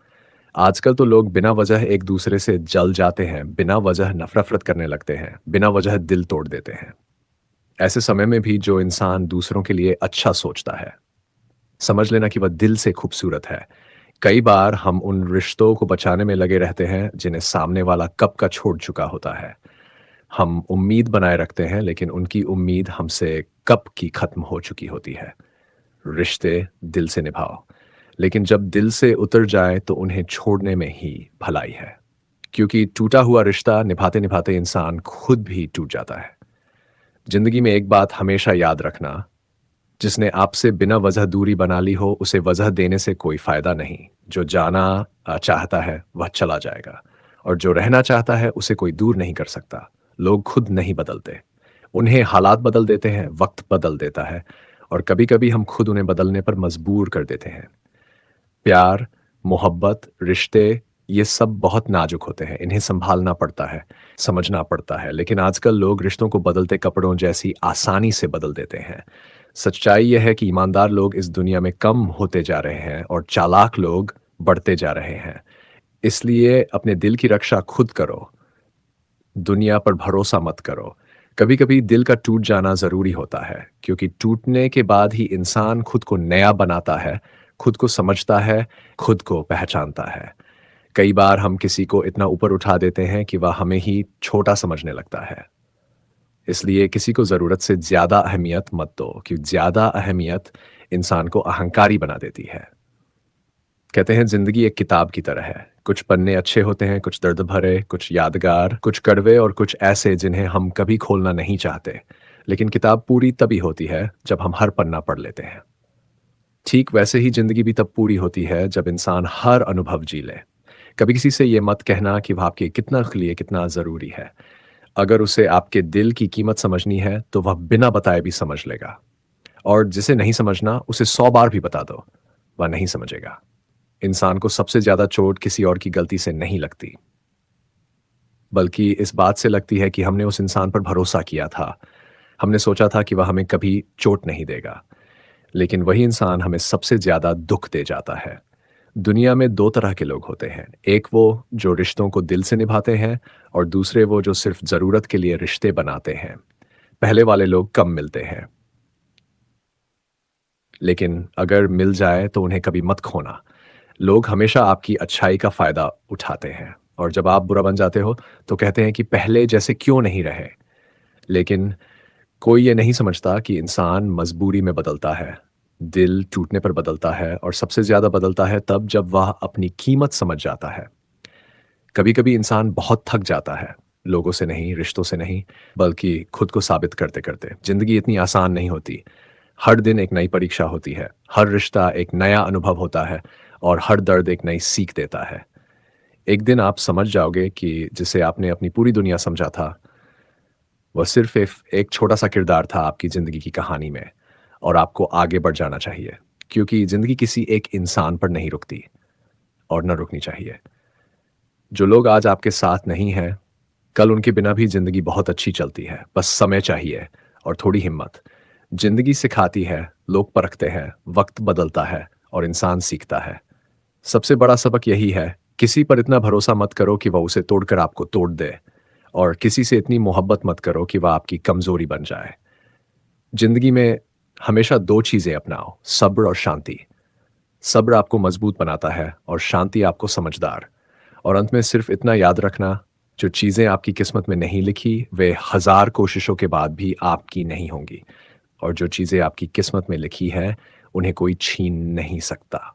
आजकल तो लोग बिना वजह एक दूसरे से जल जाते हैं, बिना वजह नफ़रत करने लगते हैं, बिना वजह दिल तोड़ देते हैं। ऐसे समय में भी जो इंसान दूसरों के लिए अच्छा सोचता है, समझ लेना कि वह दिल से खूबसूरत है। कई बार हम उन रिश्तों को बचाने में लगे रहते हैं जिन्हें सामने वाला कब का छोड़ चुका होता है। हम उम्मीद बनाए रखते हैं लेकिन उनकी उम्मीद हमसे कब की खत्म हो चुकी होती है। रिश्ते दिल से निभाओ, लेकिन जब दिल से उतर जाए तो उन्हें छोड़ने में ही भलाई है। क्योंकि टूटा हुआ रिश्ता निभाते निभाते इंसान खुद भी टूट जाता है। जिंदगी में एक बात हमेशा याद रखना, जिसने आपसे बिना वजह दूरी बना ली हो उसे वजह देने से कोई फायदा नहीं। जो जाना चाहता है वह चला जाएगा और जो रहना चाहता है उसे कोई दूर नहीं कर सकता। लोग खुद नहीं बदलते, उन्हें हालात बदल देते हैं, वक्त बदल देता है और कभी कभी हम खुद उन्हें बदलने पर मजबूर कर देते हैं। प्यार, मोहब्बत, रिश्ते, ये सब बहुत नाजुक होते हैं, इन्हें संभालना पड़ता है, समझना पड़ता है, लेकिन आजकल लोग रिश्तों को बदलते कपड़ों जैसी आसानी से बदल देते हैं। सच्चाई यह है कि ईमानदार लोग इस दुनिया में कम होते जा रहे हैं और चालाक लोग बढ़ते जा रहे हैं। इसलिए अपने दिल की रक्षा खुद करो, दुनिया पर भरोसा मत करो। कभी-कभी दिल का टूट जाना ज़रूरी होता है, क्योंकि टूटने के बाद ही इंसान खुद को नया बनाता है, खुद को समझता है, खुद को पहचानता है। कई बार हम किसी को इतना ऊपर उठा देते हैं कि वह हमें ही छोटा समझने लगता है। इसलिए किसी को ज़रूरत से ज़्यादा अहमियत मत दो, क्योंकि ज़्यादा अहमियत इंसान को अहंकारी बना देती है। कहते हैं ज़िंदगी एक किताब की तरह है। कुछ पन्ने अच्छे होते हैं, कुछ दर्द भरे, कुछ यादगार, कुछ कड़वे और कुछ ऐसे जिन्हें हम कभी खोलना नहीं चाहते। लेकिन किताब पूरी तभी होती है जब हम हर पन्ना पढ़ लेते हैं। ठीक वैसे ही ज़िंदगी भी तब पूरी होती है जब इंसान हर अनुभव जी ले। कभी किसी से ये मत कहना कि वह आपके कितना लिए कितना ज़रूरी है। अगर उसे आपके दिल की कीमत समझनी है, तो वह बिना बताए भी समझ लेगा और जिसे नहीं समझना, उसे 100 बार भी बता दो, वह नहीं समझेगा। इंसान को सबसे ज़्यादा चोट किसी और की गलती से नहीं लगती, बल्कि इस बात से लगती है कि हमने उस इंसान पर भरोसा किया था। हमने सोचा था कि वह हमें कभी चोट नहीं देगा, लेकिन वही इंसान हमें सबसे ज़्यादा दुःख दे जाता है। दुनिया में 2 तरह के लोग होते हैं, एक वो जो रिश्तों को दिल से निभाते हैं और दूसरे वो जो सिर्फ़ ज़रूरत के लिए रिश्ते बनाते हैं। पहले वाले लोग कम मिलते हैं, लेकिन अगर मिल जाए तो उन्हें कभी मत खोना। लोग हमेशा आपकी अच्छाई का फ़ायदा उठाते हैं और जब आप बुरा बन जाते हो, तो कहते हैं कि पहले जैसे क्यों नहीं रहे? लेकिन कोई ये नहीं समझता कि इंसान मजबूरी में बदलता है, दिल टूटने पर बदलता है और सबसे ज़्यादा बदलता है तब जब वह अपनी कीमत समझ जाता है। कभी-कभी इंसान बहुत थक जाता है, लोगों से नहीं, रिश्तों से नहीं, बल्कि खुद को साबित करते-करते। ज़िंदगी इतनी आसान नहीं होती। हर दिन एक नई परीक्षा होती है, हर रिश्ता एक नया अनुभव होता है और हर दर्द एक नई सीख देता है। एक दिन आप समझ जाओगे कि जिसे आपने अपनी पूरी दुनिया समझा था, वह सिर्फ़ एक छोटा-सा किरदार था आपकी ज़िंदगी की कहानी में और आपको आगे बढ़ जाना चाहिए, क्योंकि ज़िंदगी किसी एक इंसान पर नहीं रुकती और ना रुकनी चाहिए। जो लोग आज आपके साथ नहीं हैं, कल उनके बिना भी ज़िंदगी बहुत अच्छी चलती है, बस समय चाहिए और थोड़ी हिम्मत। ज़िंदगी सिखाती है, लोग परखते हैं, वक़्त बदलता है और इंसान सीखता है। सबसे बड़ा सबक यही है, किसी पर इतना भरोसा मत करो कि वह उसे तोड़कर आपको तोड़ दे और किसी से इतनी मोहब्बत मत करो कि वह आपकी कमज़ोरी बन जाए। ज़िंदगी में हमेशा दो चीजें अपनाओ, सब्र और शांति। सब्र आपको मजबूत बनाता है और शांति आपको समझदार। और अंत में सिर्फ इतना याद रखना, जो चीजें आपकी किस्मत में नहीं लिखी वे हजार कोशिशों के बाद भी आपकी नहीं होंगी, और जो चीजें आपकी किस्मत में लिखी है उन्हें कोई छीन नहीं सकता।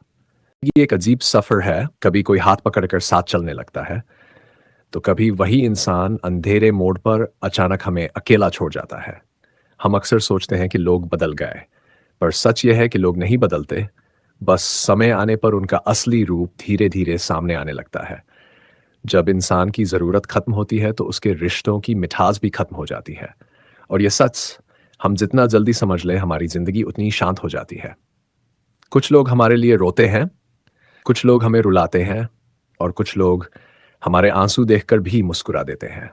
ये एक अजीब सफर है, कभी कोई हाथ पकड़कर साथ चलने लगता है, तो कभी वही इंसान अंधेरे मोड़ पर अचानक हमें अकेला छोड़ जाता है। हम अक्सर सोचते हैं कि लोग बदल गए, पर सच यह है कि लोग नहीं बदलते, बस समय आने पर उनका असली रूप धीरे धीरे सामने आने लगता है। जब इंसान की ज़रूरत खत्म होती है तो उसके रिश्तों की मिठास भी खत्म हो जाती है। और यह सच हम जितना जल्दी समझ लें हमारी ज़िंदगी उतनी शांत हो जाती है। कुछ लोग हमारे लिए रोते हैं, कुछ लोग हमें रुलाते हैं, और कुछ लोग हमारे आंसू देखकर भी मुस्कुरा देते हैं।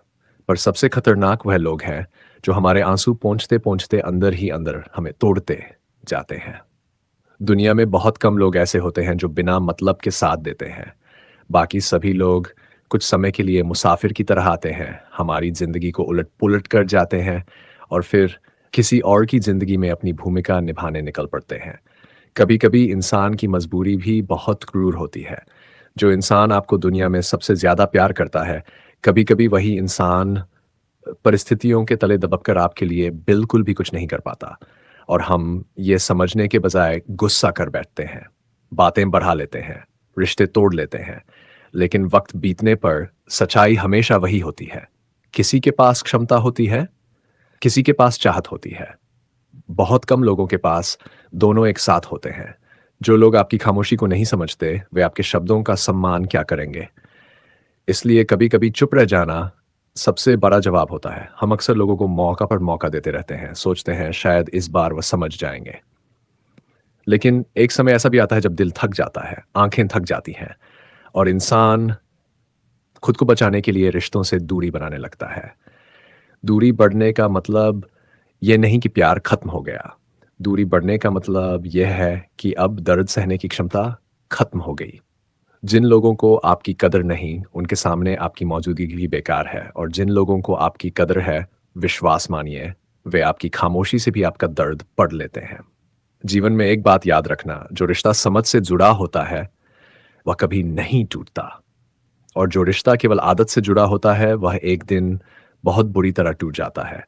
पर सबसे खतरनाक वह लोग हैं जो हमारे आंसू पोंछते पोंछते अंदर ही अंदर हमें तोड़ते जाते हैं। दुनिया में बहुत कम लोग ऐसे होते हैं जो बिना मतलब के साथ देते हैं। बाकी सभी लोग कुछ समय के लिए मुसाफिर की तरह आते हैं, हमारी ज़िंदगी को उलट-पुलट कर जाते हैं और फिर किसी और की ज़िंदगी में अपनी भूमिका निभाने निकल पड़ते हैं। कभी-कभी इंसान की मजबूरी भी बहुत क्रूर होती है। जो इंसान आपको दुनिया में सबसे ज़्यादा प्यार करता है, कभी-कभी वही इंसान परिस्थितियों के तले दबकर आपके लिए बिल्कुल भी कुछ नहीं कर पाता, और हम ये समझने के बजाय गुस्सा कर बैठते हैं, बातें बढ़ा लेते हैं, रिश्ते तोड़ लेते हैं। लेकिन वक्त बीतने पर सच्चाई हमेशा वही होती है। किसी के पास क्षमता होती है, किसी के पास चाहत होती है। बहुत कम लोगों के पास दोनों एक साथ होते हैं। जो लोग आपकी खामोशी को नहीं समझते, वे आपके शब्दों का सम्मान क्या करेंगे? इसलिए कभी-कभी चुप रह जाना सबसे बड़ा जवाब होता है। हम अक्सर लोगों को मौका पर मौका देते रहते हैं, सोचते हैं शायद इस बार वो समझ जाएँगे। लेकिन एक समय ऐसा भी आता है जब दिल थक जाता है, आँखें थक जाती हैं और इंसान खुद को बचाने के लिए रिश्तों से दूरी बनाने लगता है। दूरी बढ़ने का मतलब ये नहीं कि प्यार खत्म हो गया। दूरी बढ़ने का मतलब यह है कि अब दर्द सहने की क्षमता खत्म हो गई। जिन लोगों को आपकी कदर नहीं, उनके सामने आपकी मौजूदगी भी बेकार है, और जिन लोगों को आपकी कदर है, विश्वास मानिए, वे आपकी खामोशी से भी आपका दर्द पढ़ लेते हैं। जीवन में एक बात याद रखना, जो रिश्ता समझ से जुड़ा होता है, वह कभी नहीं टूटता, और जो रिश्ता केवल आदत से जुड़ा होता है, वह एक दिन बहुत बुरी तरह टूट जाता है।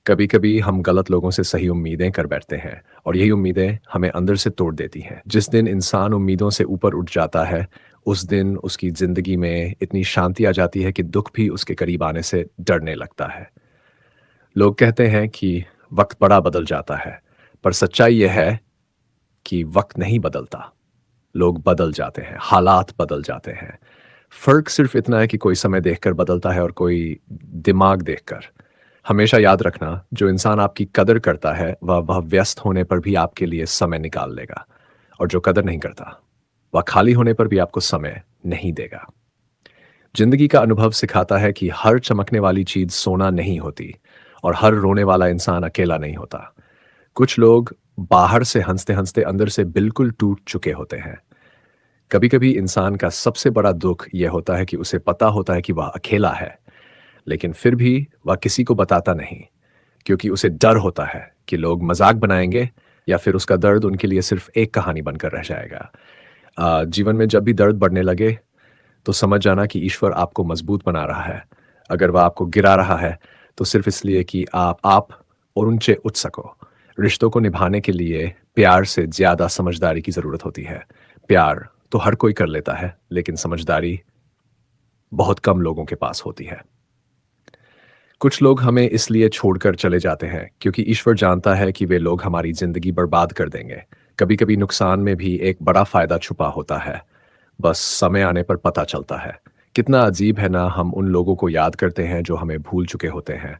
कभी-कभी हम गलत लोगों से सही उम्मीदें कर बैठते हैं, और यही उम्मीदें हमें अंदर से तोड़ देती हैं। जिस दिन इंसान उम्मीदों से ऊपर उठ जाता है, उस दिन उसकी ज़िंदगी में इतनी शांति आ जाती है कि दुःख भी उसके करीब आने से डरने लगता है। लोग कहते हैं कि वक़्त बड़ा बदल जाता है, पर सच्चाई यह है कि वक़्त नहीं बदलता। लोग बदल जाते हैं, हालात बदल जाते हैं। फ़र्क सिर्फ़ इतना है कि कोई समय देखकर बदलता है और कोई दिमाग देखकर। हमेशा याद रखना, जो इंसान आपकी कदर करता है, वह व्यस्त होने पर भी आपके लिए समय निकाल लेगा, और जो कदर नहीं करता, वह खाली होने पर भी आपको समय नहीं देगा। ज़िंदगी का अनुभव सिखाता है कि हर चमकने वाली चीज़ सोना नहीं होती, और हर रोने वाला इंसान अकेला नहीं होता। कुछ लोग बाहर से हँसते-हँसते अंदर से बिल्कुल टूट चुके होते हैं। कभी-कभी इंसान का सबसे बड़ा दुःख ये होता है कि उसे पता होता है कि वह अकेला है, लेकिन फिर भी वह किसी को बताता नहीं, क्योंकि उसे डर होता है कि लोग मज़ाक बनाएँगे, या फिर उसका दर्द उनके लिए सिर्फ़ एक कहानी बनकर रह जाएगा। जीवन में जब भी दर्द बढ़ने लगे, तो समझ जाना कि ईश्वर आपको मज़बूत बना रहा है। अगर वह आपको गिरा रहा है, तो सिर्फ़ इसलिए कि आप और ऊँचे उठ सको। रिश्तों को निभाने के लिए प्यार से ज़्यादा समझदारी की ज़रूरत होती है। प्यार तो हर कोई कर लेता है, लेकिन समझदारी बहुत कम लोगों के पास होती है। कुछ लोग हमें इसलिए छोड़कर चले जाते हैं क्योंकि ईश्वर जानता है कि वे लोग हमारी ज़िंदगी बर्बाद कर देंगे। कभी-कभी नुकसान में भी एक बड़ा फ़ायदा छुपा होता है, बस समय आने पर पता चलता है। कितना अजीब है ना, हम उन लोगों को याद करते हैं जो हमें भूल चुके होते हैं,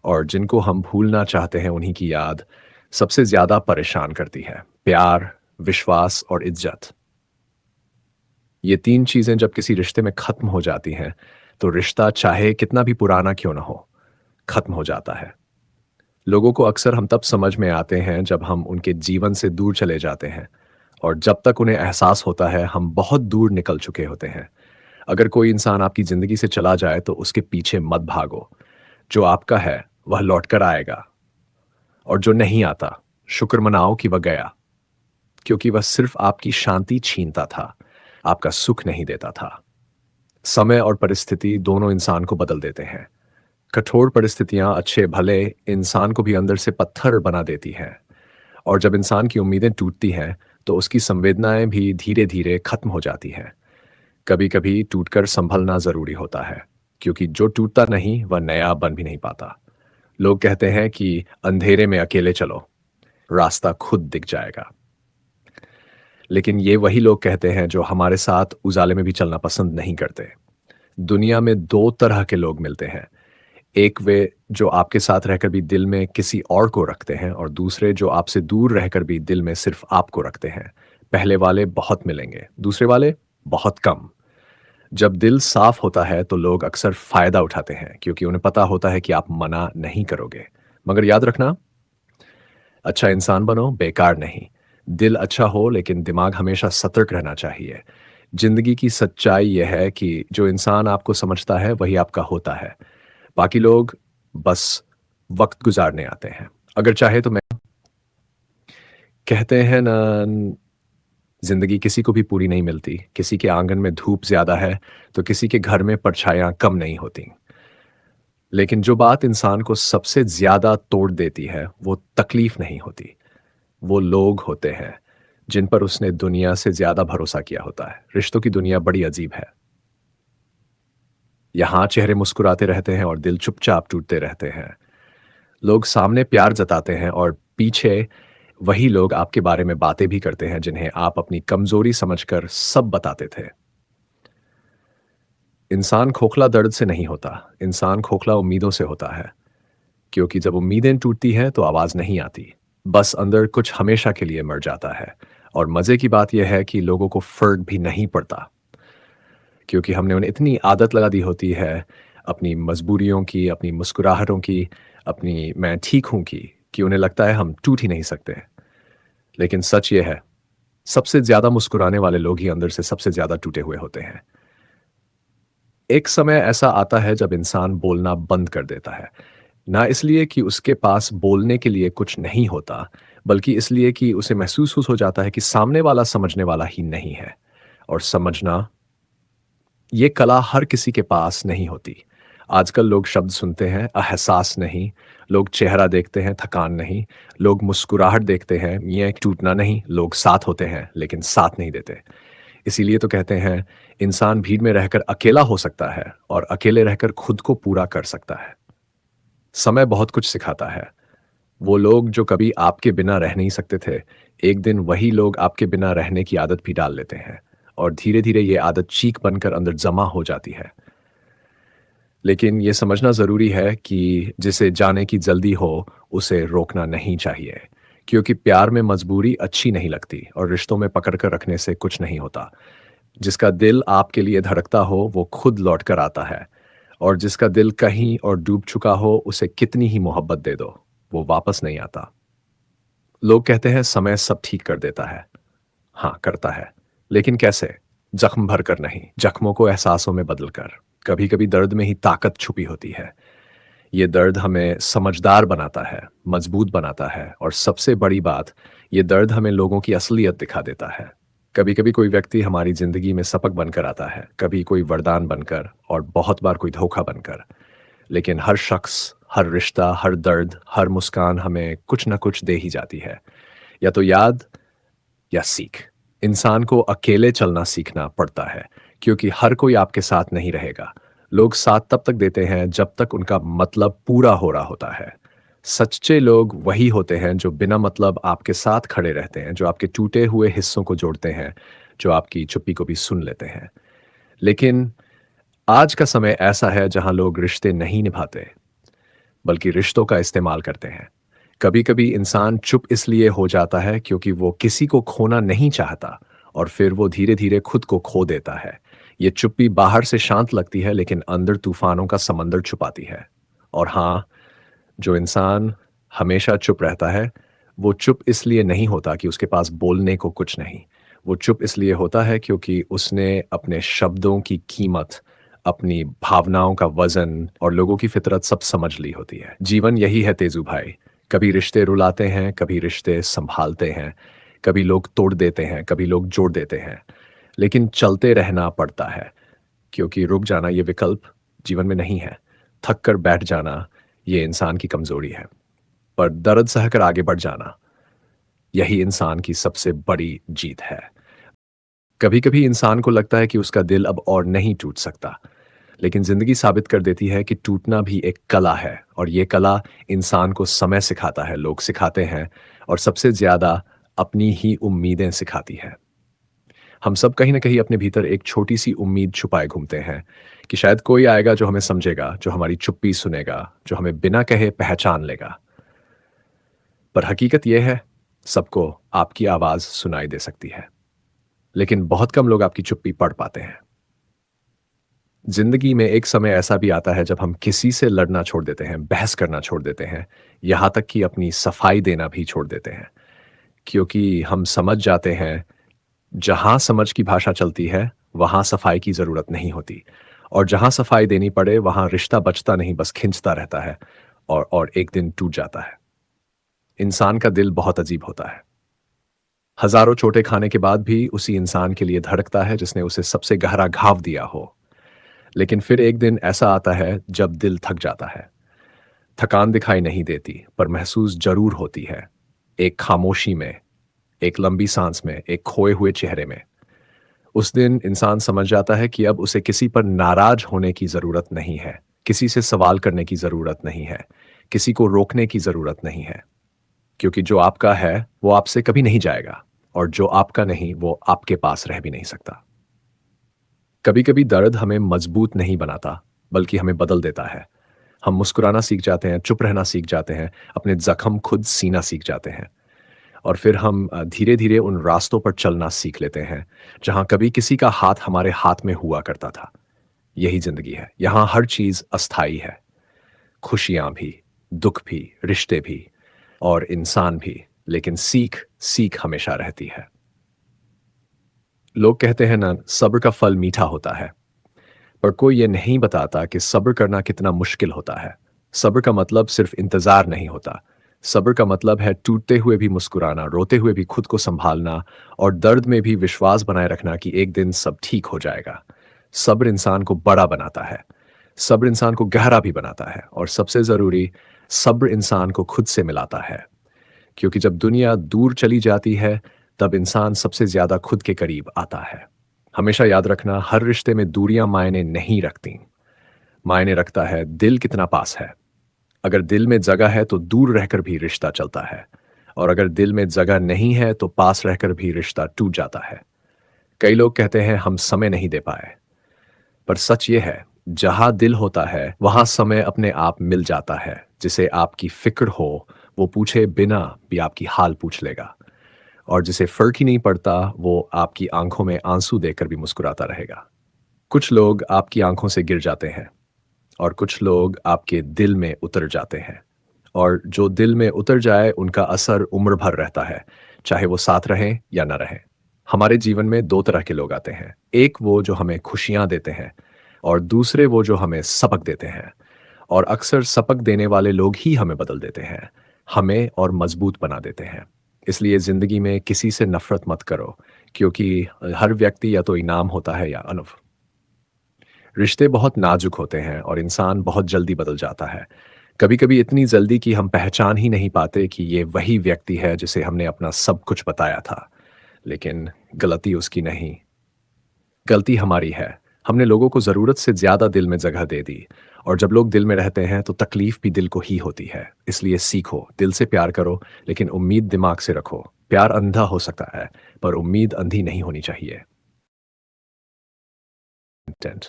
और जिनको हम भूलना चाहते हैं उन्हीं की याद सबसे ज़्यादा परेशान करती है। प्यार, विश्वास और इज़्ज़त, ये 3 चीज़ें जब किसी रिश्ते में ख़त्म हो जाती हैं, तो रिश्ता चाहे कितना भी पुराना क्यों ना हो, ख़त्म हो जाता है। लोगों को अक्सर हम तब समझ में आते हैं जब हम उनके जीवन से दूर चले जाते हैं, और जब तक उन्हें एहसास होता है हम बहुत दूर निकल चुके होते हैं। अगर कोई इंसान आपकी ज़िंदगी से चला जाए तो उसके पीछे मत भागो। जो आपका है वह लौट कर आएगा, और जो नहीं आता, शुक्र मनाओ कि वह गया, क्योंकि वह सिर्फ आपकी शांति छीनता था, आपका सुख नहीं देता था। समय और परिस्थिति दोनों इंसान को बदल देते हैं। कठोर परिस्थितियां अच्छे भले इंसान को भी अंदर से पत्थर बना देती हैं। और जब इंसान की उम्मीदें टूटती हैं, तो उसकी संवेदनाएं भी धीरे धीरे खत्म हो जाती हैं। कभी कभी टूटकर संभलना जरूरी होता है, क्योंकि जो टूटता नहीं वह नया बन भी नहीं पाता। लोग कहते हैं कि अंधेरे में अकेले चलो, रास्ता खुद दिख जाएगा। लेकिन ये वही लोग कहते हैं जो हमारे साथ उजाले में भी चलना पसंद नहीं करते। दुनिया में दो तरह के लोग मिलते हैं। एक वे जो आपके साथ रहकर भी दिल में किसी और को रखते हैं, और दूसरे जो आपसे दूर रहकर भी दिल में सिर्फ आपको रखते हैं। पहले वाले बहुत मिलेंगे, दूसरे वाले बहुत कम। जब दिल साफ होता है तो लोग अक्सर फायदा उठाते हैं, क्योंकि उन्हें पता होता है कि आप मना नहीं करोगे। मगर याद रखना, अच्छा इंसान बनो, बेकार नहीं। दिल अच्छा हो लेकिन दिमाग हमेशा सतर्क रहना चाहिए। जिंदगी की सच्चाई यह है कि जो इंसान आपको समझता है वही आपका होता है। बाकी लोग बस वक्त गुजारने आते हैं। अगर चाहे तो मैं कहते हैं ना, जिंदगी किसी को भी पूरी नहीं मिलती। किसी के आंगन में धूप ज्यादा है तो किसी के घर में परछाइयां कम नहीं होती। लेकिन जो बात इंसान को सबसे ज्यादा तोड़ देती है वो तकलीफ नहीं होती, वो लोग होते हैं जिन पर उसने दुनिया से ज्यादा भरोसा किया होता है। रिश्तों की दुनिया बड़ी अजीब है। यहाँ चेहरे मुस्कुराते रहते हैं और दिल चुपचाप टूटते रहते हैं। लोग सामने प्यार जताते हैं और पीछे वही लोग आपके बारे में बातें भी करते हैं जिन्हें आप अपनी कमजोरी समझकर सब बताते थे। इंसान खोखला दर्द से नहीं होता, इंसान खोखला उम्मीदों से होता है। क्योंकि जब उम्मीदें टूटती हैं तो आवाज नहीं आती, बस अंदर कुछ हमेशा के लिए मर जाता है। और मजे की बात यह है कि लोगों को फर्क भी नहीं पड़ता, क्योंकि हमने उन्हें इतनी आदत लगा दी होती है अपनी मजबूरियों की, अपनी मुस्कुराहटों की, अपनी मैं ठीक हूं की, कि उन्हें लगता है हम टूट ही नहीं सकते। लेकिन सच ये है, सबसे ज्यादा मुस्कुराने वाले लोग ही अंदर से सबसे ज्यादा टूटे हुए होते हैं। एक समय ऐसा आता है जब इंसान बोलना बंद कर देता है, ना इसलिए कि उसके पास बोलने के लिए कुछ नहीं होता, बल्कि इसलिए कि उसे महसूस हो जाता है कि सामने वाला समझने वाला ही नहीं है। और समझना, ये कला हर किसी के पास नहीं होती। आजकल लोग शब्द सुनते हैं, एहसास नहीं। लोग चेहरा देखते हैं, थकान नहीं। लोग मुस्कुराहट देखते हैं, ये एक टूटना नहीं। लोग साथ होते हैं लेकिन साथ नहीं देते। इसीलिए तो कहते हैं, इंसान भीड़ में रहकर अकेला हो सकता है और अकेले रहकर खुद को पूरा कर सकता है। समय बहुत कुछ सिखाता है। वो लोग जो कभी आपके बिना रह नहीं सकते थे, एक दिन वही लोग आपके बिना रहने की आदत भी डाल लेते हैं। और धीरे धीरे ये आदत चीख बनकर अंदर जमा हो जाती है। लेकिन ये समझना ज़रूरी है कि जिसे जाने की जल्दी हो, उसे रोकना नहीं चाहिए। क्योंकि प्यार में मजबूरी अच्छी नहीं लगती और रिश्तों में पकड़ कर रखने से कुछ नहीं होता। जिसका दिल आपके लिए धड़कता हो, वो खुद लौट कर आता है। और जिसका दिल कहीं और डूब चुका हो, उसे कितनी ही मोहब्बत दे दो, वो वापस नहीं आता। लोग कहते हैं समय सब ठीक कर देता है। हाँ, करता है। लेकिन कैसे? जख्म भर कर नहीं, जख्मों को एहसासों में बदल कर। कभी कभी दर्द में ही ताकत छुपी होती है। ये दर्द हमें समझदार बनाता है, मजबूत बनाता है, और सबसे बड़ी बात, ये दर्द हमें लोगों की असलियत दिखा देता है। कभी कभी कोई व्यक्ति हमारी जिंदगी में सबक बनकर आता है, कभी कोई वरदान बनकर, और बहुत बार कोई धोखा बनकर। लेकिन हर शख्स, हर रिश्ता, हर दर्द, हर मुस्कान हमें कुछ ना कुछ दे ही जाती है। या तो याद, या सीख। इंसान को अकेले चलना सीखना पड़ता है, क्योंकि हर कोई आपके साथ नहीं रहेगा। लोग साथ तब तक देते हैं जब तक उनका मतलब पूरा हो रहा होता है। सच्चे लोग वही होते हैं जो बिना मतलब आपके साथ खड़े रहते हैं, जो आपके टूटे हुए हिस्सों को जोड़ते हैं, जो आपकी चुप्पी को भी सुन लेते हैं। लेकिन आज का समय ऐसा है जहां लोग रिश्ते नहीं निभाते, बल्कि रिश्तों का इस्तेमाल करते हैं। कभी कभी इंसान चुप इसलिए हो जाता है क्योंकि वो किसी को खोना नहीं चाहता, और फिर वो धीरे धीरे खुद को खो देता है। ये चुप्पी बाहर से शांत लगती है लेकिन अंदर तूफानों का समंदर छुपाती है। और हाँ, जो इंसान हमेशा चुप रहता है, वो चुप इसलिए नहीं होता कि उसके पास बोलने को कुछ नहीं। वो चुप इसलिए होता है क्योंकि उसने अपने शब्दों की कीमत, अपनी भावनाओं का वजन और लोगों की फितरत सब समझ ली होती है। जीवन यही है तेजू भाई, कभी रिश्ते रुलाते हैं, कभी रिश्ते संभालते हैं, कभी लोग तोड़ देते हैं, कभी लोग जोड़ देते हैं। लेकिन चलते रहना पड़ता है, क्योंकि रुक जाना ये विकल्प जीवन में नहीं है। थक कर बैठ जाना ये इंसान की कमज़ोरी है, पर दर्द सहकर आगे बढ़ जाना यही इंसान की सबसे बड़ी जीत है। कभी-कभी इंसान को लगता है कि उसका दिल अब और नहीं टूट सकता, लेकिन ज़िंदगी साबित कर देती है कि टूटना भी एक कला है और ये कला इंसान को समय सिखाता है, लोग सिखाते हैं और सबसे ज़्यादा अपनी ही उम्मीदें सिखाती है। हम सब कहीं न कहीं अपने भीतर एक छोटी-सी उम्मीद छुपाए घूमते हैं कि शायद कोई आएगा जो हमें समझेगा, जो हमारी चुप्पी सुनेगा, जो हमें बिना कहे पहचान लेगा। पर हकीकत यह है, सबको आपकी आवाज़ सुनाई दे सकती है, लेकिन बहुत कम लोग आपकी चुप्पी पढ़ पाते हैं। जिंदगी में एक समय ऐसा भी आता है जब हम किसी से लड़ना छोड़ देते हैं, बहस करना छोड़ देते हैं, यहाँ तक कि अपनी सफाई देना भी छोड़ देते हैं, क्योंकि हम समझ जाते हैं, जहाँ समझ की भाषा चलती है, वहाँ सफाई की ज़रूरत नहीं होती और जहाँ सफाई देनी पड़े, वहाँ रिश्ता बचता नहीं, बस खिंचता रहता है और एक दिन टूट जाता है। इंसान का दिल बहुत अजीब होता है। हज़ारों चोटें खाने के बाद भी उसी इंसान के लिए धड़कता है, जिसने उसे सबसे गहरा घाव दिया हो। लेकिन फिर एक दिन ऐसा आता है जब दिल थक जाता है। थकान दिखाई नहीं देती, पर महसूस ज़रूर होती है। एक खामोशी में, एक लंबी सांस में, एक खोए हुए चेहरे में। उस दिन इंसान समझ जाता है कि अब उसे किसी पर नाराज होने की ज़रूरत नहीं है, किसी से सवाल करने की ज़रूरत नहीं है, किसी को रोकने की ज़रूरत नहीं है। क्योंकि जो आपका है, वो आपसे कभी नहीं जाएगा और जो आपका नहीं, वो आपके पास रह भी नहीं सकता। कभी-कभी दर्द हमें मजबूत नहीं बनाता, बल्कि हमें बदल देता है। हम मुस्कुराना सीख जाते हैं, चुप रहना सीख जाते हैं, अपने ज़ख्म खुद सीना सीख जाते हैं और फिर हम धीरे-धीरे उन रास्तों पर चलना सीख लेते हैं, जहाँ कभी किसी का हाथ हमारे हाथ में हुआ करता था। यही ज़िंदगी है। यहाँ हर चीज़ अस्थायी है, खुशियाँ भी, दुःख भी, रिश्ते भी और इंसान भी, लेकिन सीख, सीख हमेशा रहती है। लोग कहते हैं ना, सब्र का फल मीठा होता है। पर कोई ये नहीं बताता कि सब्र करना कितना मुश्किल होता है। सब्र का मतलब सिर्फ इंतज़ार नहीं होता। सब्र का मतलब है टूटते हुए भी मुस्कुराना, रोते हुए भी खुद को सँभालना और दर्द में भी विश्वास बनाए रखना कि एक दिन सब ठीक हो जाएगा। सब्र इंसान को बड़ा बनाता है। सब्र इंसान को गहरा भी बनाता है और सबसे ज़रूरी, सब्र इंसान को खुद से मिलाता है। क्योंकि जब दुनिया दूर चली जाती है, तब इंसान सबसे ज़्यादा खुद के करीब आता है। हमेशा याद रखना, हर रिश्ते में दूरियां मायने नहीं रखती। मायने रखता है दिल कितना पास है। अगर दिल में जगह है तो दूर रहकर भी रिश्ता चलता है और अगर दिल में जगह नहीं है तो पास रहकर भी रिश्ता टूट जाता है। कई लोग कहते हैं हम समय नहीं दे पाए, पर सच ये है, जहां दिल होता है वहां समय अपने आप मिल जाता है। जिसे आपकी फिक्र हो, वो पूछे बिना भी आपकी हाल पूछ लेगा और जिसे फर्क ही नहीं पड़ता, वो आपकी आंखों में आंसू देकर भी मुस्कुराता रहेगा। कुछ लोग आपकी आंखों से गिर जाते हैं और कुछ लोग आपके दिल में उतर जाते हैं और जो दिल में उतर जाए उनका असर उम्र भर रहता है, चाहे वो साथ रहें या ना रहें। हमारे जीवन में दो तरह के लोग आते हैं, एक वो जो हमें खुशियां देते हैं और दूसरे वो जो हमें सबक देते हैं। और अक्सर सबक देने वाले लोग ही हमें बदल देते हैं, हमें और मजबूत बना देते हैं। इसलिए ज़िंदगी में किसी से नफरत मत करो, क्योंकि हर व्यक्ति या तो इनाम होता है या अनुभव। रिश्ते बहुत नाजुक होते हैं और इंसान बहुत जल्दी बदल जाता है। कभी-कभी इतनी जल्दी कि हम पहचान ही नहीं पाते कि ये वही व्यक्ति है जिसे हमने अपना सब कुछ बताया था। लेकिन गलती उसकी नहीं, गलती हमारी है। हमने लोगों को ज़रूरत से ज़्यादा दिल में जगह दे दी और जब लोग दिल में रहते हैं तो तकलीफ़ भी दिल को ही होती है। इसलिए सीखो, दिल से प्यार करो, लेकिन उम्मीद दिमाग से रखो। प्यार अंधा हो सकता है, पर उम्मीद अंधी नहीं होनी चाहिए। इंटेंट।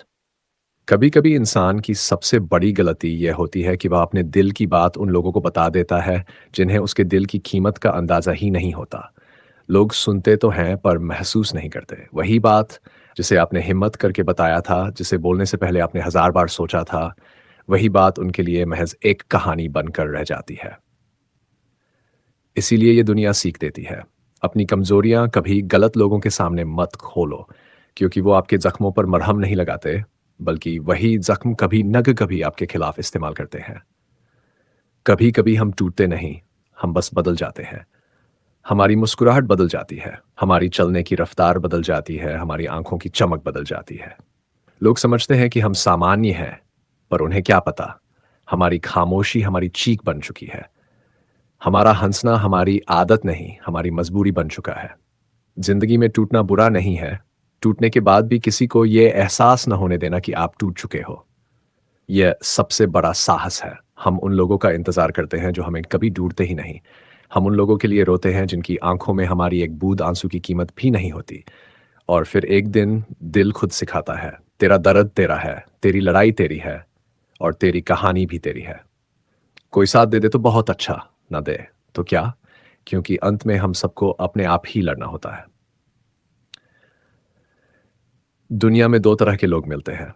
कभी-कभी इंसान की सबसे बड़ी गलती यह होती है कि वह अपने दिल की बात उन लोगों को बता देता है, जिन्हें उसके दिल की कीमत का अंदाज़ा ही नहीं होता। लोग सुनते तो हैं पर महसूस नहीं करते। वही बात जिसे आपने हिम्मत करके बताया था, जिसे बोलने से पहले आपने हज़ार बार सोचा था, वही बात उनके लिए महज़ एक कहानी बनकर रह जाती है। इसीलिए ये दुनिया सीख देती है, अपनी कमज़ोरियाँ कभी गलत लोगों के सामने मत खोलो, क्योंकि वो आपके ज़ख्मों पर मरहम नहीं लगाते, बल्कि वही ज़ख्म कभी नग कभी आपके खिलाफ इस्तेमाल करते हैं। कभी-कभी हम टूटते नहीं, हम बस बदल जाते हैं। हमारी मुस्कुराहट बदल जाती है, हमारी चलने की रफ्तार बदल जाती है, हमारी आंखों की चमक बदल जाती है। लोग समझते हैं कि हम सामान्य हैं, पर उन्हें क्या पता, हमारी खामोशी हमारी चीख बन चुकी है। हमारा हंसना हमारी आदत नहीं, हमारी मजबूरी बन चुका है। जिंदगी में टूटना बुरा नहीं है, टूटने के बाद भी किसी को यह एहसास न होने देना कि आप टूट चुके हो, यह सबसे बड़ा साहस है। हम उन लोगों का इंतजार करते हैं जो हमें कभी ढूंढते ही नहीं। हम उन लोगों के लिए रोते हैं जिनकी आंखों में हमारी एक बूंद आंसू की कीमत भी नहीं होती। और फिर एक दिन दिल खुद सिखाता है, तेरा दर्द तेरा है, तेरी लड़ाई तेरी है, और तेरी कहानी भी तेरी है। कोई साथ दे दे तो बहुत अच्छा, ना दे तो क्या, क्योंकि अंत में हम सबको अपने आप ही लड़ना होता है। दुनिया में दो तरह के लोग मिलते हैं।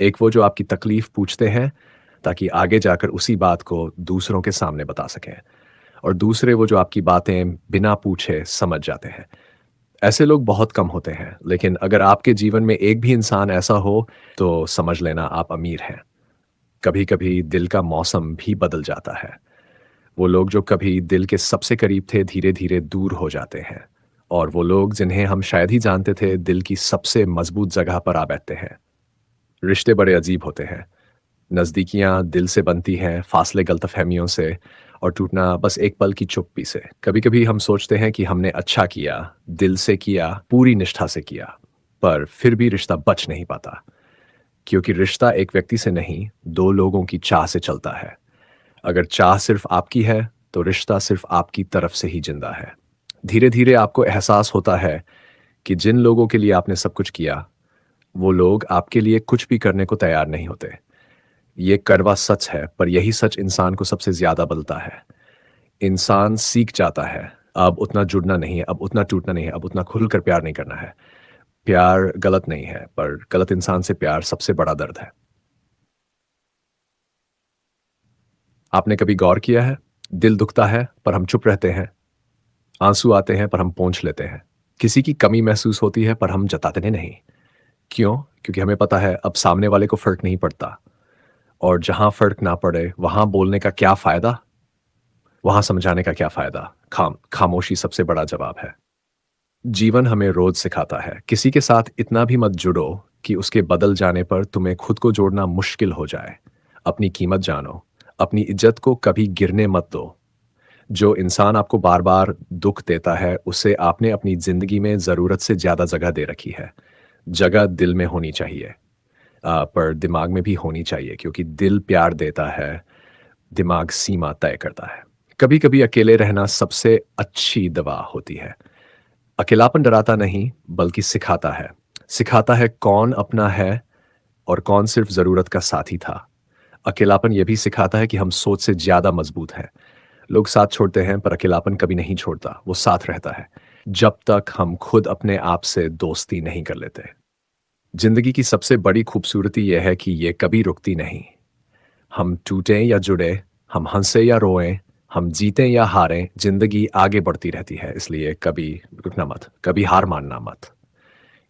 एक वो जो आपकी तकलीफ पूछते हैं ताकि आगे जाकर उसी बात को दूसरों के सामने बता सकें, और दूसरे वो जो आपकी बातें बिना पूछे समझ जाते हैं। ऐसे लोग बहुत कम होते हैं, लेकिन अगर आपके जीवन में एक भी इंसान ऐसा हो तो समझ लेना आप अमीर हैं। कभी कभी दिल का मौसम भी बदल जाता है। वो लोग जो कभी दिल के सबसे करीब थे धीरे धीरे दूर हो जाते हैं, और वो लोग जिन्हें हम शायद ही जानते थे दिल की सबसे मजबूत जगह पर आ बैठते हैं। रिश्ते बड़े अजीब होते हैं। नज़दीकियाँ दिल से बनती हैं, फासले गलतफ़हमियों से, और टूटना बस एक पल की चुप्पी से। कभी-कभी हम सोचते हैं कि हमने अच्छा किया, दिल से किया, पूरी निष्ठा से किया, पर फिर भी रिश्ता बच नहीं पाता। क्योंकि रिश्ता एक व्यक्ति से नहीं, दो लोगों की चाह से चलता है। अगर चाह सिर्फ़ आपकी है, तो रिश्ता सिर्फ़ आपकी तरफ से ही ज़िंदा है। धीरे-धीरे आपको एहसास होता है कि जिन लोगों के लिए आपने सब कुछ किया, वो लोग आपके लिए कुछ भी करने को तैयार नहीं होते। ये कड़वा सच है, पर यही सच इंसान को सबसे ज़्यादा बदलता है। इंसान सीख जाता है, अब उतना जुड़ना नहीं है, अब उतना टूटना नहीं है, अब उतना खुलकर प्यार नहीं करना है। प्यार गलत नहीं है, पर गलत इंसान से प्यार सबसे बड़ा दर्द है। आपने कभी गौर किया है? दिल दुखता है, पर हम चुप रहते हैं। आँसू आते हैं, पर हम पोंछ लेते हैं। किसी की कमी महसूस होती है, पर हम जताते नहीं। क्यों? क्योंकि हमें पता है, अब सामने वाले को फ़र्क नहीं पड़ता। और जहाँ फ़र्क ना पड़े, वहाँ बोलने का क्या फ़ायदा? वहाँ समझाने का क्या फ़ायदा? खामोशी सबसे बड़ा जवाब है। जीवन हमें रोज़ सिखाता है, किसी के साथ इतना भी मत जुड़ो कि उसके बदल जाने पर तुम्हें खुद को जोड़ना मुश्किल हो जाए। अपनी कीमत जानो, अपनी इज़्ज़त को कभी गिरने मत दो। जो इंसान आपको बार-बार दुःख देता है, उसे आपने अपनी ज़िंदगी में ज़रूरत से ज़्यादा जगह दे रखी है। जगह दिल में होनी चाहिए, पर दिमाग में भी होनी चाहिए, क्योंकि दिल प्यार देता है, दिमाग सीमा तय करता है। कभी-कभी अकेले रहना सबसे अच्छी दवा होती है। अकेलापन डराता नहीं, बल्कि सिखाता है। सिखाता है कौन अपना है और कौन सिर्फ ज़रूरत का साथी था। अकेलापन ये भी सिखाता है कि हम सोच से ज़्यादा मज़बूत हैं। लोग साथ छोड़ते हैं, पर अकेलापन कभी नहीं छोड़ता, वो साथ रहता है, जब तक हम खुद अपने आप से दोस्ती नहीं कर लेते। ज़िंदगी की सबसे बड़ी खूबसूरती ये है कि ये कभी रुकती नहीं। हम टूटें या जुड़े, हम हंसे या रोएं, हम जीतें या हारें, जिंदगी आगे बढ़ती रहती है। इसलिए कभी रुकना मत, कभी हार मानना मत।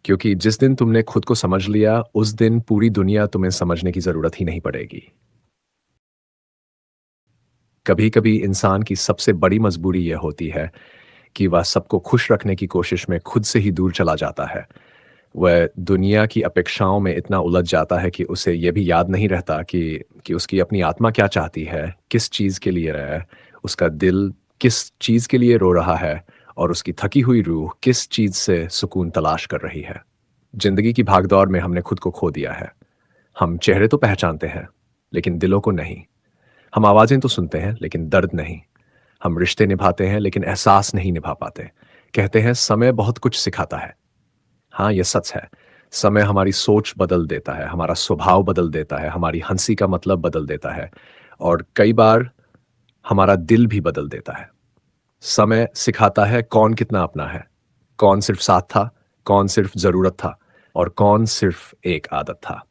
क्योंकि जिस दिन तुमने खुद को समझ लिया, उस दिन पूरी दुनिया तुम्हें समझने की जरूरत ही नहीं पड़ेगी। कभी कभी इंसान की सबसे बड़ी मजबूरी यह होती है कि वह सबको खुश रखने की कोशिश में खुद से ही दूर चला जाता है। वह दुनिया की अपेक्षाओं में इतना उलझ जाता है कि उसे यह भी याद नहीं रहता कि उसकी अपनी आत्मा क्या चाहती है, किस चीज़ के लिए रहा है, उसका दिल किस चीज़ के लिए रो रहा है, और उसकी थकी हुई रूह किस चीज़ से सुकून तलाश कर रही है। जिंदगी की भागदौड़ में हमने खुद को खो दिया है। हम चेहरे तो पहचानते हैं, लेकिन दिलों को नहीं। हम आवाज़ें तो सुनते हैं, लेकिन दर्द नहीं। हम रिश्ते निभाते हैं, लेकिन एहसास नहीं निभा पाते। कहते हैं समय बहुत कुछ सिखाता है। हाँ, ये सच है। समय हमारी सोच बदल देता है, हमारा स्वभाव बदल देता है, हमारी हँसी का मतलब बदल देता है, और कई बार हमारा दिल भी बदल देता है। समय सिखाता है कौन कितना अपना है, कौन सिर्फ साथ था, कौन सिर्फ ज़रूरत था, और कौन सिर्फ एक आदत था।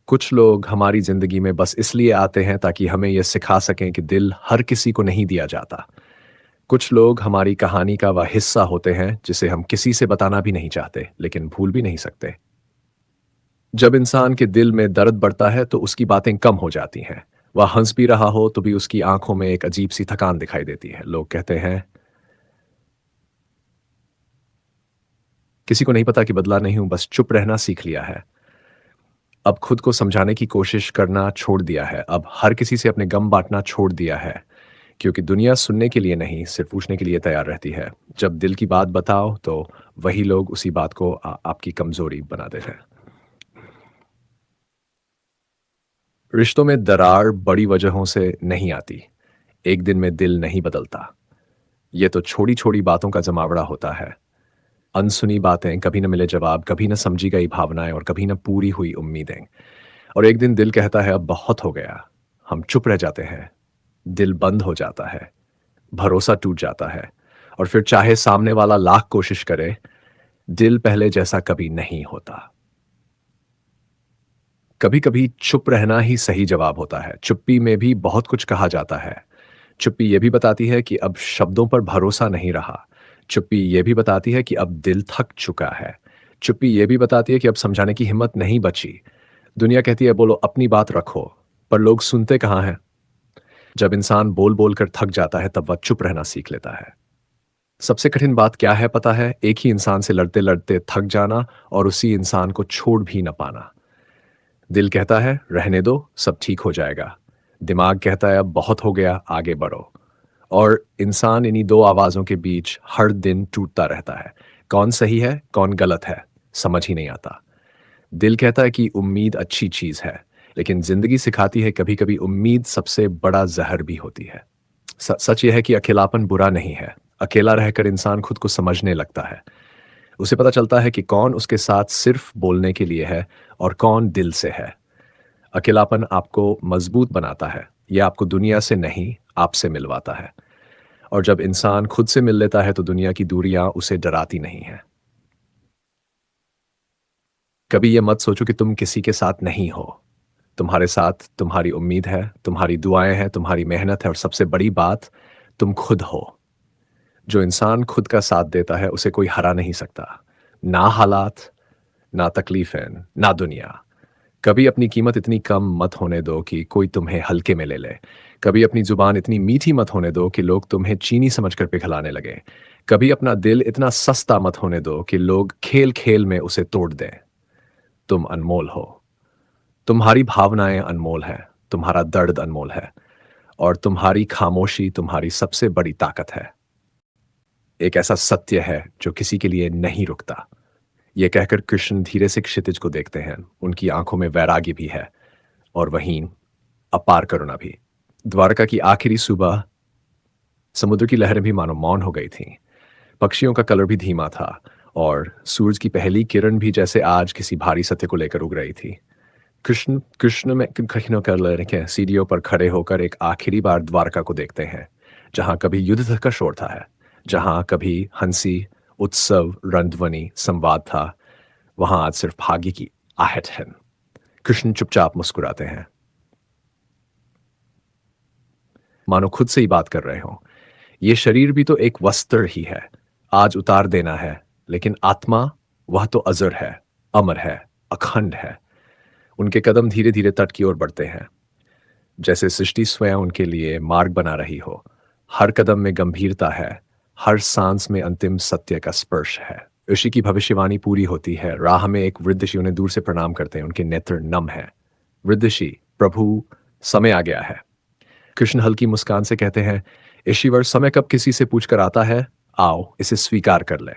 कुछ लोग हमारी ज़िंदगी में बस इसलिए आते हैं ताकि हमें यह सिखा सकें कि दिल हर किसी को नहीं दिया जाता। कुछ लोग हमारी कहानी का वह हिस्सा होते हैं जिसे हम किसी से बताना भी नहीं चाहते, लेकिन भूल भी नहीं सकते। जब इंसान के दिल में दर्द बढ़ता है तो उसकी बातें कम हो जाती हैं। वह हंस भी रहा हो तो भी उसकी आंखों में एक अजीब सी थकान दिखाई देती है। लोग कहते हैं, किसी को नहीं पता कि बदला नहीं हूं, बस चुप रहना सीख लिया है। अब खुद को समझाने की कोशिश करना छोड़ दिया है। अब हर किसी से अपने गम बांटना छोड़ दिया है, क्योंकि दुनिया सुनने के लिए नहीं, सिर्फ पूछने के लिए तैयार रहती है। जब दिल की बात बताओ तो वही लोग उसी बात को आपकी कमजोरी बना देते हैं। रिश्तों में दरार बड़ी वजहों से नहीं आती। एक दिन में दिल नहीं बदलता। ये तो छोटी छोटी बातों का जमावड़ा होता है। अनसुनी बातें, कभी न मिले जवाब, कभी न समझी गई भावनाएं और कभी न पूरी हुई उम्मीदें। और एक दिन दिल कहता है अब बहुत हो गया। हम चुप रह जाते हैं। दिल बंद हो जाता है। भरोसा टूट जाता है। और फिर चाहे सामने वाला लाख कोशिश करे, दिल पहले जैसा कभी नहीं होता। कभी कभी चुप रहना ही सही जवाब होता है। चुप्पी में भी बहुत कुछ कहा जाता है। चुप्पी ये भी बताती है कि अब शब्दों पर भरोसा नहीं रहा। चुप्पी ये भी बताती है कि अब दिल थक चुका है। चुप्पी ये भी बताती है कि अब समझाने की हिम्मत नहीं बची। दुनिया कहती है बोलो, अपनी बात रखो, पर लोग सुनते कहाँ हैं? जब इंसान बोल बोल कर थक जाता है तब वह चुप रहना सीख लेता है। सबसे कठिन बात क्या है पता है? एक ही इंसान से लड़ते लड़ते थक जाना और उसी इंसान को छोड़ भी न पाना। दिल कहता है रहने दो, सब ठीक हो जाएगा। दिमाग कहता है अब बहुत हो गया, आगे बढ़ो। और इंसान इन्हीं दो आवाजों के बीच हर दिन टूटता रहता है। कौन सही है, कौन गलत है, समझ ही नहीं आता। दिल कहता है कि उम्मीद अच्छी चीज है, लेकिन जिंदगी सिखाती है कभी कभी उम्मीद सबसे बड़ा जहर भी होती है। सच यह है कि अकेलापन बुरा नहीं है। अकेला रहकर इंसान खुद को समझने लगता है। उसे पता चलता है कि कौन उसके साथ सिर्फ बोलने के लिए है और कौन दिल से है। अकेलापन आपको मजबूत बनाता है। यह आपको दुनिया से नहीं, आपसे मिलवाता है। और जब इंसान खुद से मिल लेता है तो दुनिया की दूरियां उसे डराती नहीं है। कभी यह मत सोचो कि तुम किसी के साथ नहीं हो। तुम्हारे साथ तुम्हारी उम्मीद है, तुम्हारी दुआएं हैं, तुम्हारी मेहनत है और सबसे बड़ी बात, तुम खुद हो। जो इंसान खुद का साथ देता है उसे कोई हरा नहीं सकता। ना हालात, ना तकलीफें, ना दुनिया। कभी अपनी कीमत इतनी कम मत होने दो कि कोई तुम्हें हल्के में ले ले। कभी अपनी जुबान इतनी मीठी मत होने दो कि लोग तुम्हें चीनी समझकर पिघलाने लगे। कभी अपना दिल इतना सस्ता मत होने दो कि लोग खेल खेल में उसे तोड़ दें। तुम अनमोल हो। तुम्हारी भावनाएं अनमोल है। तुम्हारा दर्द अनमोल है। और तुम्हारी खामोशी तुम्हारी सबसे बड़ी ताकत है। एक ऐसा सत्य है जो किसी के लिए नहीं रुकता। ये कहकर कृष्ण धीरे से क्षितिज को देखते हैं। उनकी आंखों में वैराग्य भी है और वहीं अपार करुणा भी। द्वारका की आखिरी सुबह, समुद्र की लहरें भी मानो मौन हो गई थीं। पक्षियों का कलर भी धीमा था और सूरज की पहली किरण भी जैसे आज किसी भारी सत्य को लेकर उग रही थी। कृष्ण कृष्ण में कठिनों कर लड़के सीढ़ियों पर खड़े होकर एक आखिरी बार द्वारका को देखते हैं, जहां कभी युद्ध का शोर था है, जहां कभी हंसी, उत्सव, रंध्वनि, संवाद था, वहां आज सिर्फ भाग्य की आहट है। कृष्ण चुपचाप मुस्कुराते हैं, मानो खुद से ही बात कर रहे हो। ये शरीर भी तो एक वस्त्र ही है, आज उतार देना है, लेकिन आत्मा, वह तो अजर है, अमर है, अखंड है। उनके कदम धीरे धीरे तट की ओर बढ़ते हैं, जैसे सृष्टि स्वयं उनके लिए मार्ग बना रही हो। हर कदम में गंभीरता है, हर सांस में अंतिम सत्य का स्पर्श है। ऋषि की भविष्यवाणी पूरी होती है। राह में एक वृद्ध ऋषि उन्हें दूर से प्रणाम करते हैं, उनके नेत्र नम है। वृद्ध ऋषि, प्रभु, समय आ गया है। कृष्ण हल्की मुस्कान से कहते हैं, ईश्वर समय कब किसी से पूछकर आता है, आओ इसे स्वीकार कर ले।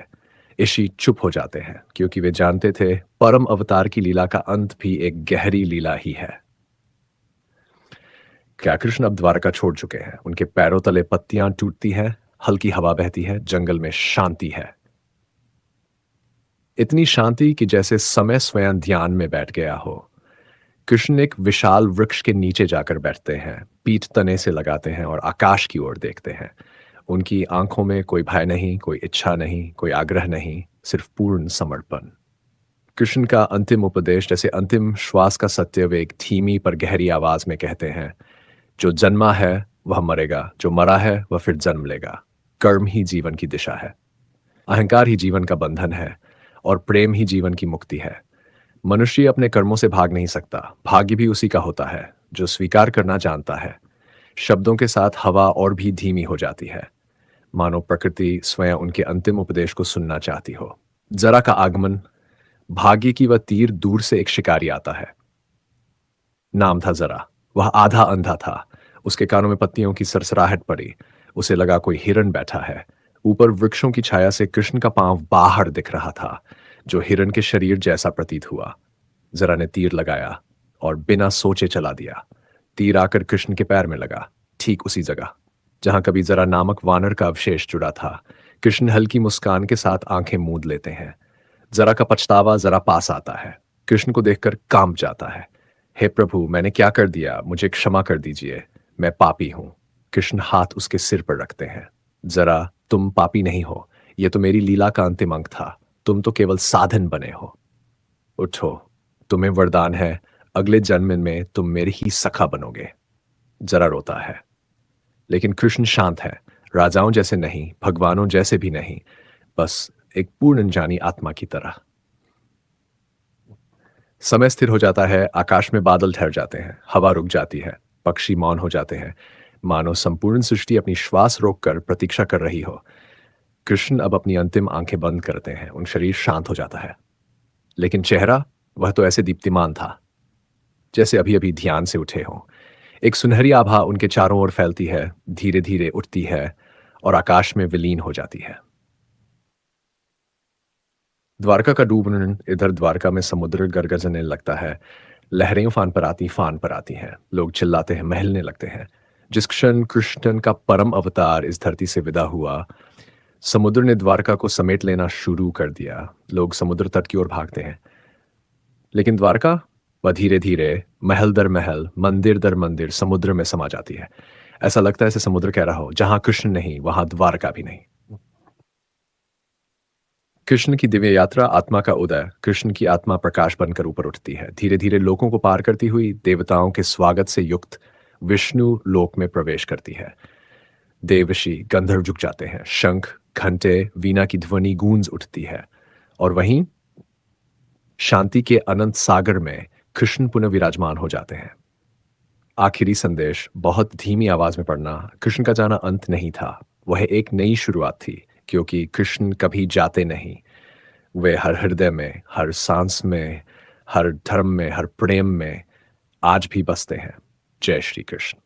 ऋषि चुप हो जाते हैं, क्योंकि वे जानते थे परम अवतार की लीला का अंत भी एक गहरी लीला ही है। क्या कृष्ण अब द्वारका छोड़ चुके हैं? उनके पैरों तले पत्तियां टूटती हैं, हल्की हवा बहती है, जंगल में शांति है। इतनी शांति कि जैसे समय स्वयं ध्यान में बैठ गया हो। कृष्ण एक विशाल वृक्ष के नीचे जाकर बैठते हैं, पीठ तने से लगाते हैं और आकाश की ओर देखते हैं। उनकी आंखों में कोई भय नहीं, कोई इच्छा नहीं, कोई आग्रह नहीं, सिर्फ पूर्ण समर्पण। कृष्ण का अंतिम उपदेश जैसे अंतिम श्वास का सत्य, वे एक धीमी पर गहरी आवाज में कहते हैं, जो जन्मा है वह मरेगा, जो मरा है वह फिर जन्म लेगा। कर्म ही जीवन की दिशा है। अहंकार ही जीवन का बंधन है और प्रेम ही जीवन की मुक्ति है। मनुष्य अपने कर्मों से भाग नहीं सकता, भाग्य भी उसी का होता है जो स्वीकार करना जानता है। शब्दों के साथ हवा और भी धीमी हो जाती है, मानो प्रकृति स्वयं उनके अंतिम उपदेश को सुनना चाहती हो। जरा का आगमन, भाग्य की वह तीर दूर से एक शिकारी आता है। नाम था जरा। वह आधा अंधा था। उसके कानों में पत्तियों की सरसराहट पड़ी। उसे लगा कोई हिरन बैठा है। ऊपर वृक्षों की छाया से कृष्ण का पांव बाहर दिख रहा था, जो हिरन के शरीर जैसा प्रतीत हुआ। जरा ने तीर लगाया और बिना सोचे चला दिया। तीर आकर कृष्ण के पैर में लगा, ठीक उसी जगह जहां कभी जरा नामक वानर का अवशेष जुड़ा था। कृष्ण हल्की मुस्कान के साथ आंखें मूंद लेते हैं। जरा का पछतावा जरा पास आता है। कृष्ण को देखकर कांप जाता है। हे प्रभु, मैंने क्या कर दिया? मुझे क्षमा कर दीजिए, मैं पापी हूं। कृष्ण हाथ उसके सिर पर रखते हैं। जरा, तुम पापी नहीं हो। यह तो मेरी लीला का अंतिम अंक था। तुम तो केवल साधन बने हो। उठो, तुम्हें वरदान है, अगले जन्म में तुम मेरे ही सखा बनोगे। जरा रोता है, लेकिन कृष्ण शांत है। राजाओं जैसे नहीं, भगवानों जैसे भी नहीं, बस एक पूर्ण जानी आत्मा की तरह। समय स्थिर हो जाता है। आकाश में बादल ठहर जाते हैं, हवा रुक जाती है, पक्षी मौन हो जाते हैं, मानो संपूर्ण सृष्टि अपनी श्वास रोककर प्रतीक्षा कर रही हो। कृष्ण अब अपनी अंतिम आंखें बंद करते हैं। उन शरीर शांत हो जाता है, लेकिन चेहरा, वह तो ऐसे दीप्तिमान था जैसे अभी अभी ध्यान से उठे हों। एक सुनहरी आभा उनके चारों ओर फैलती है, धीरे धीरे उठती है और आकाश में विलीन हो जाती है। द्वारका का डूबन, इधर द्वारका में समुद्र गरगरने लगता है। लहरें फान पर आती हैं। लोग चिल्लाते हैं, महलने लगते हैं। जिस क्षण कृष्ण का परम अवतार इस धरती से विदा हुआ, समुद्र ने द्वारका को समेट लेना शुरू कर दिया। लोग समुद्र तट की ओर भागते हैं, लेकिन द्वारका, वह धीरे धीरे, महल दर महल, मंदिर दर मंदिर समुद्र में समा जाती है। ऐसा लगता है जैसे समुद्र कह रहा हो, जहां कृष्ण नहीं वहां द्वारका भी नहीं। कृष्ण की दिव्य यात्रा, आत्मा का उदय। कृष्ण की आत्मा प्रकाश बनकर ऊपर उठती है, धीरे धीरे लोकों को पार करती हुई देवताओं के स्वागत से युक्त विष्णु लोक में प्रवेश करती है। देवऋषि गंधर्व झुक जाते हैं। शंख, घंटे, वीणा की ध्वनि गूंज उठती है। और वहीं शांति के अनंत सागर में कृष्ण पुनः विराजमान हो जाते हैं। आखिरी संदेश बहुत धीमी आवाज में पढ़ना। कृष्ण का जाना अंत नहीं था, वह एक नई शुरुआत थी, क्योंकि कृष्ण कभी जाते नहीं। वे हर हृदय में, हर सांस में, हर धर्म में, हर प्रेम में आज भी बसते हैं। जय श्री कृष्ण।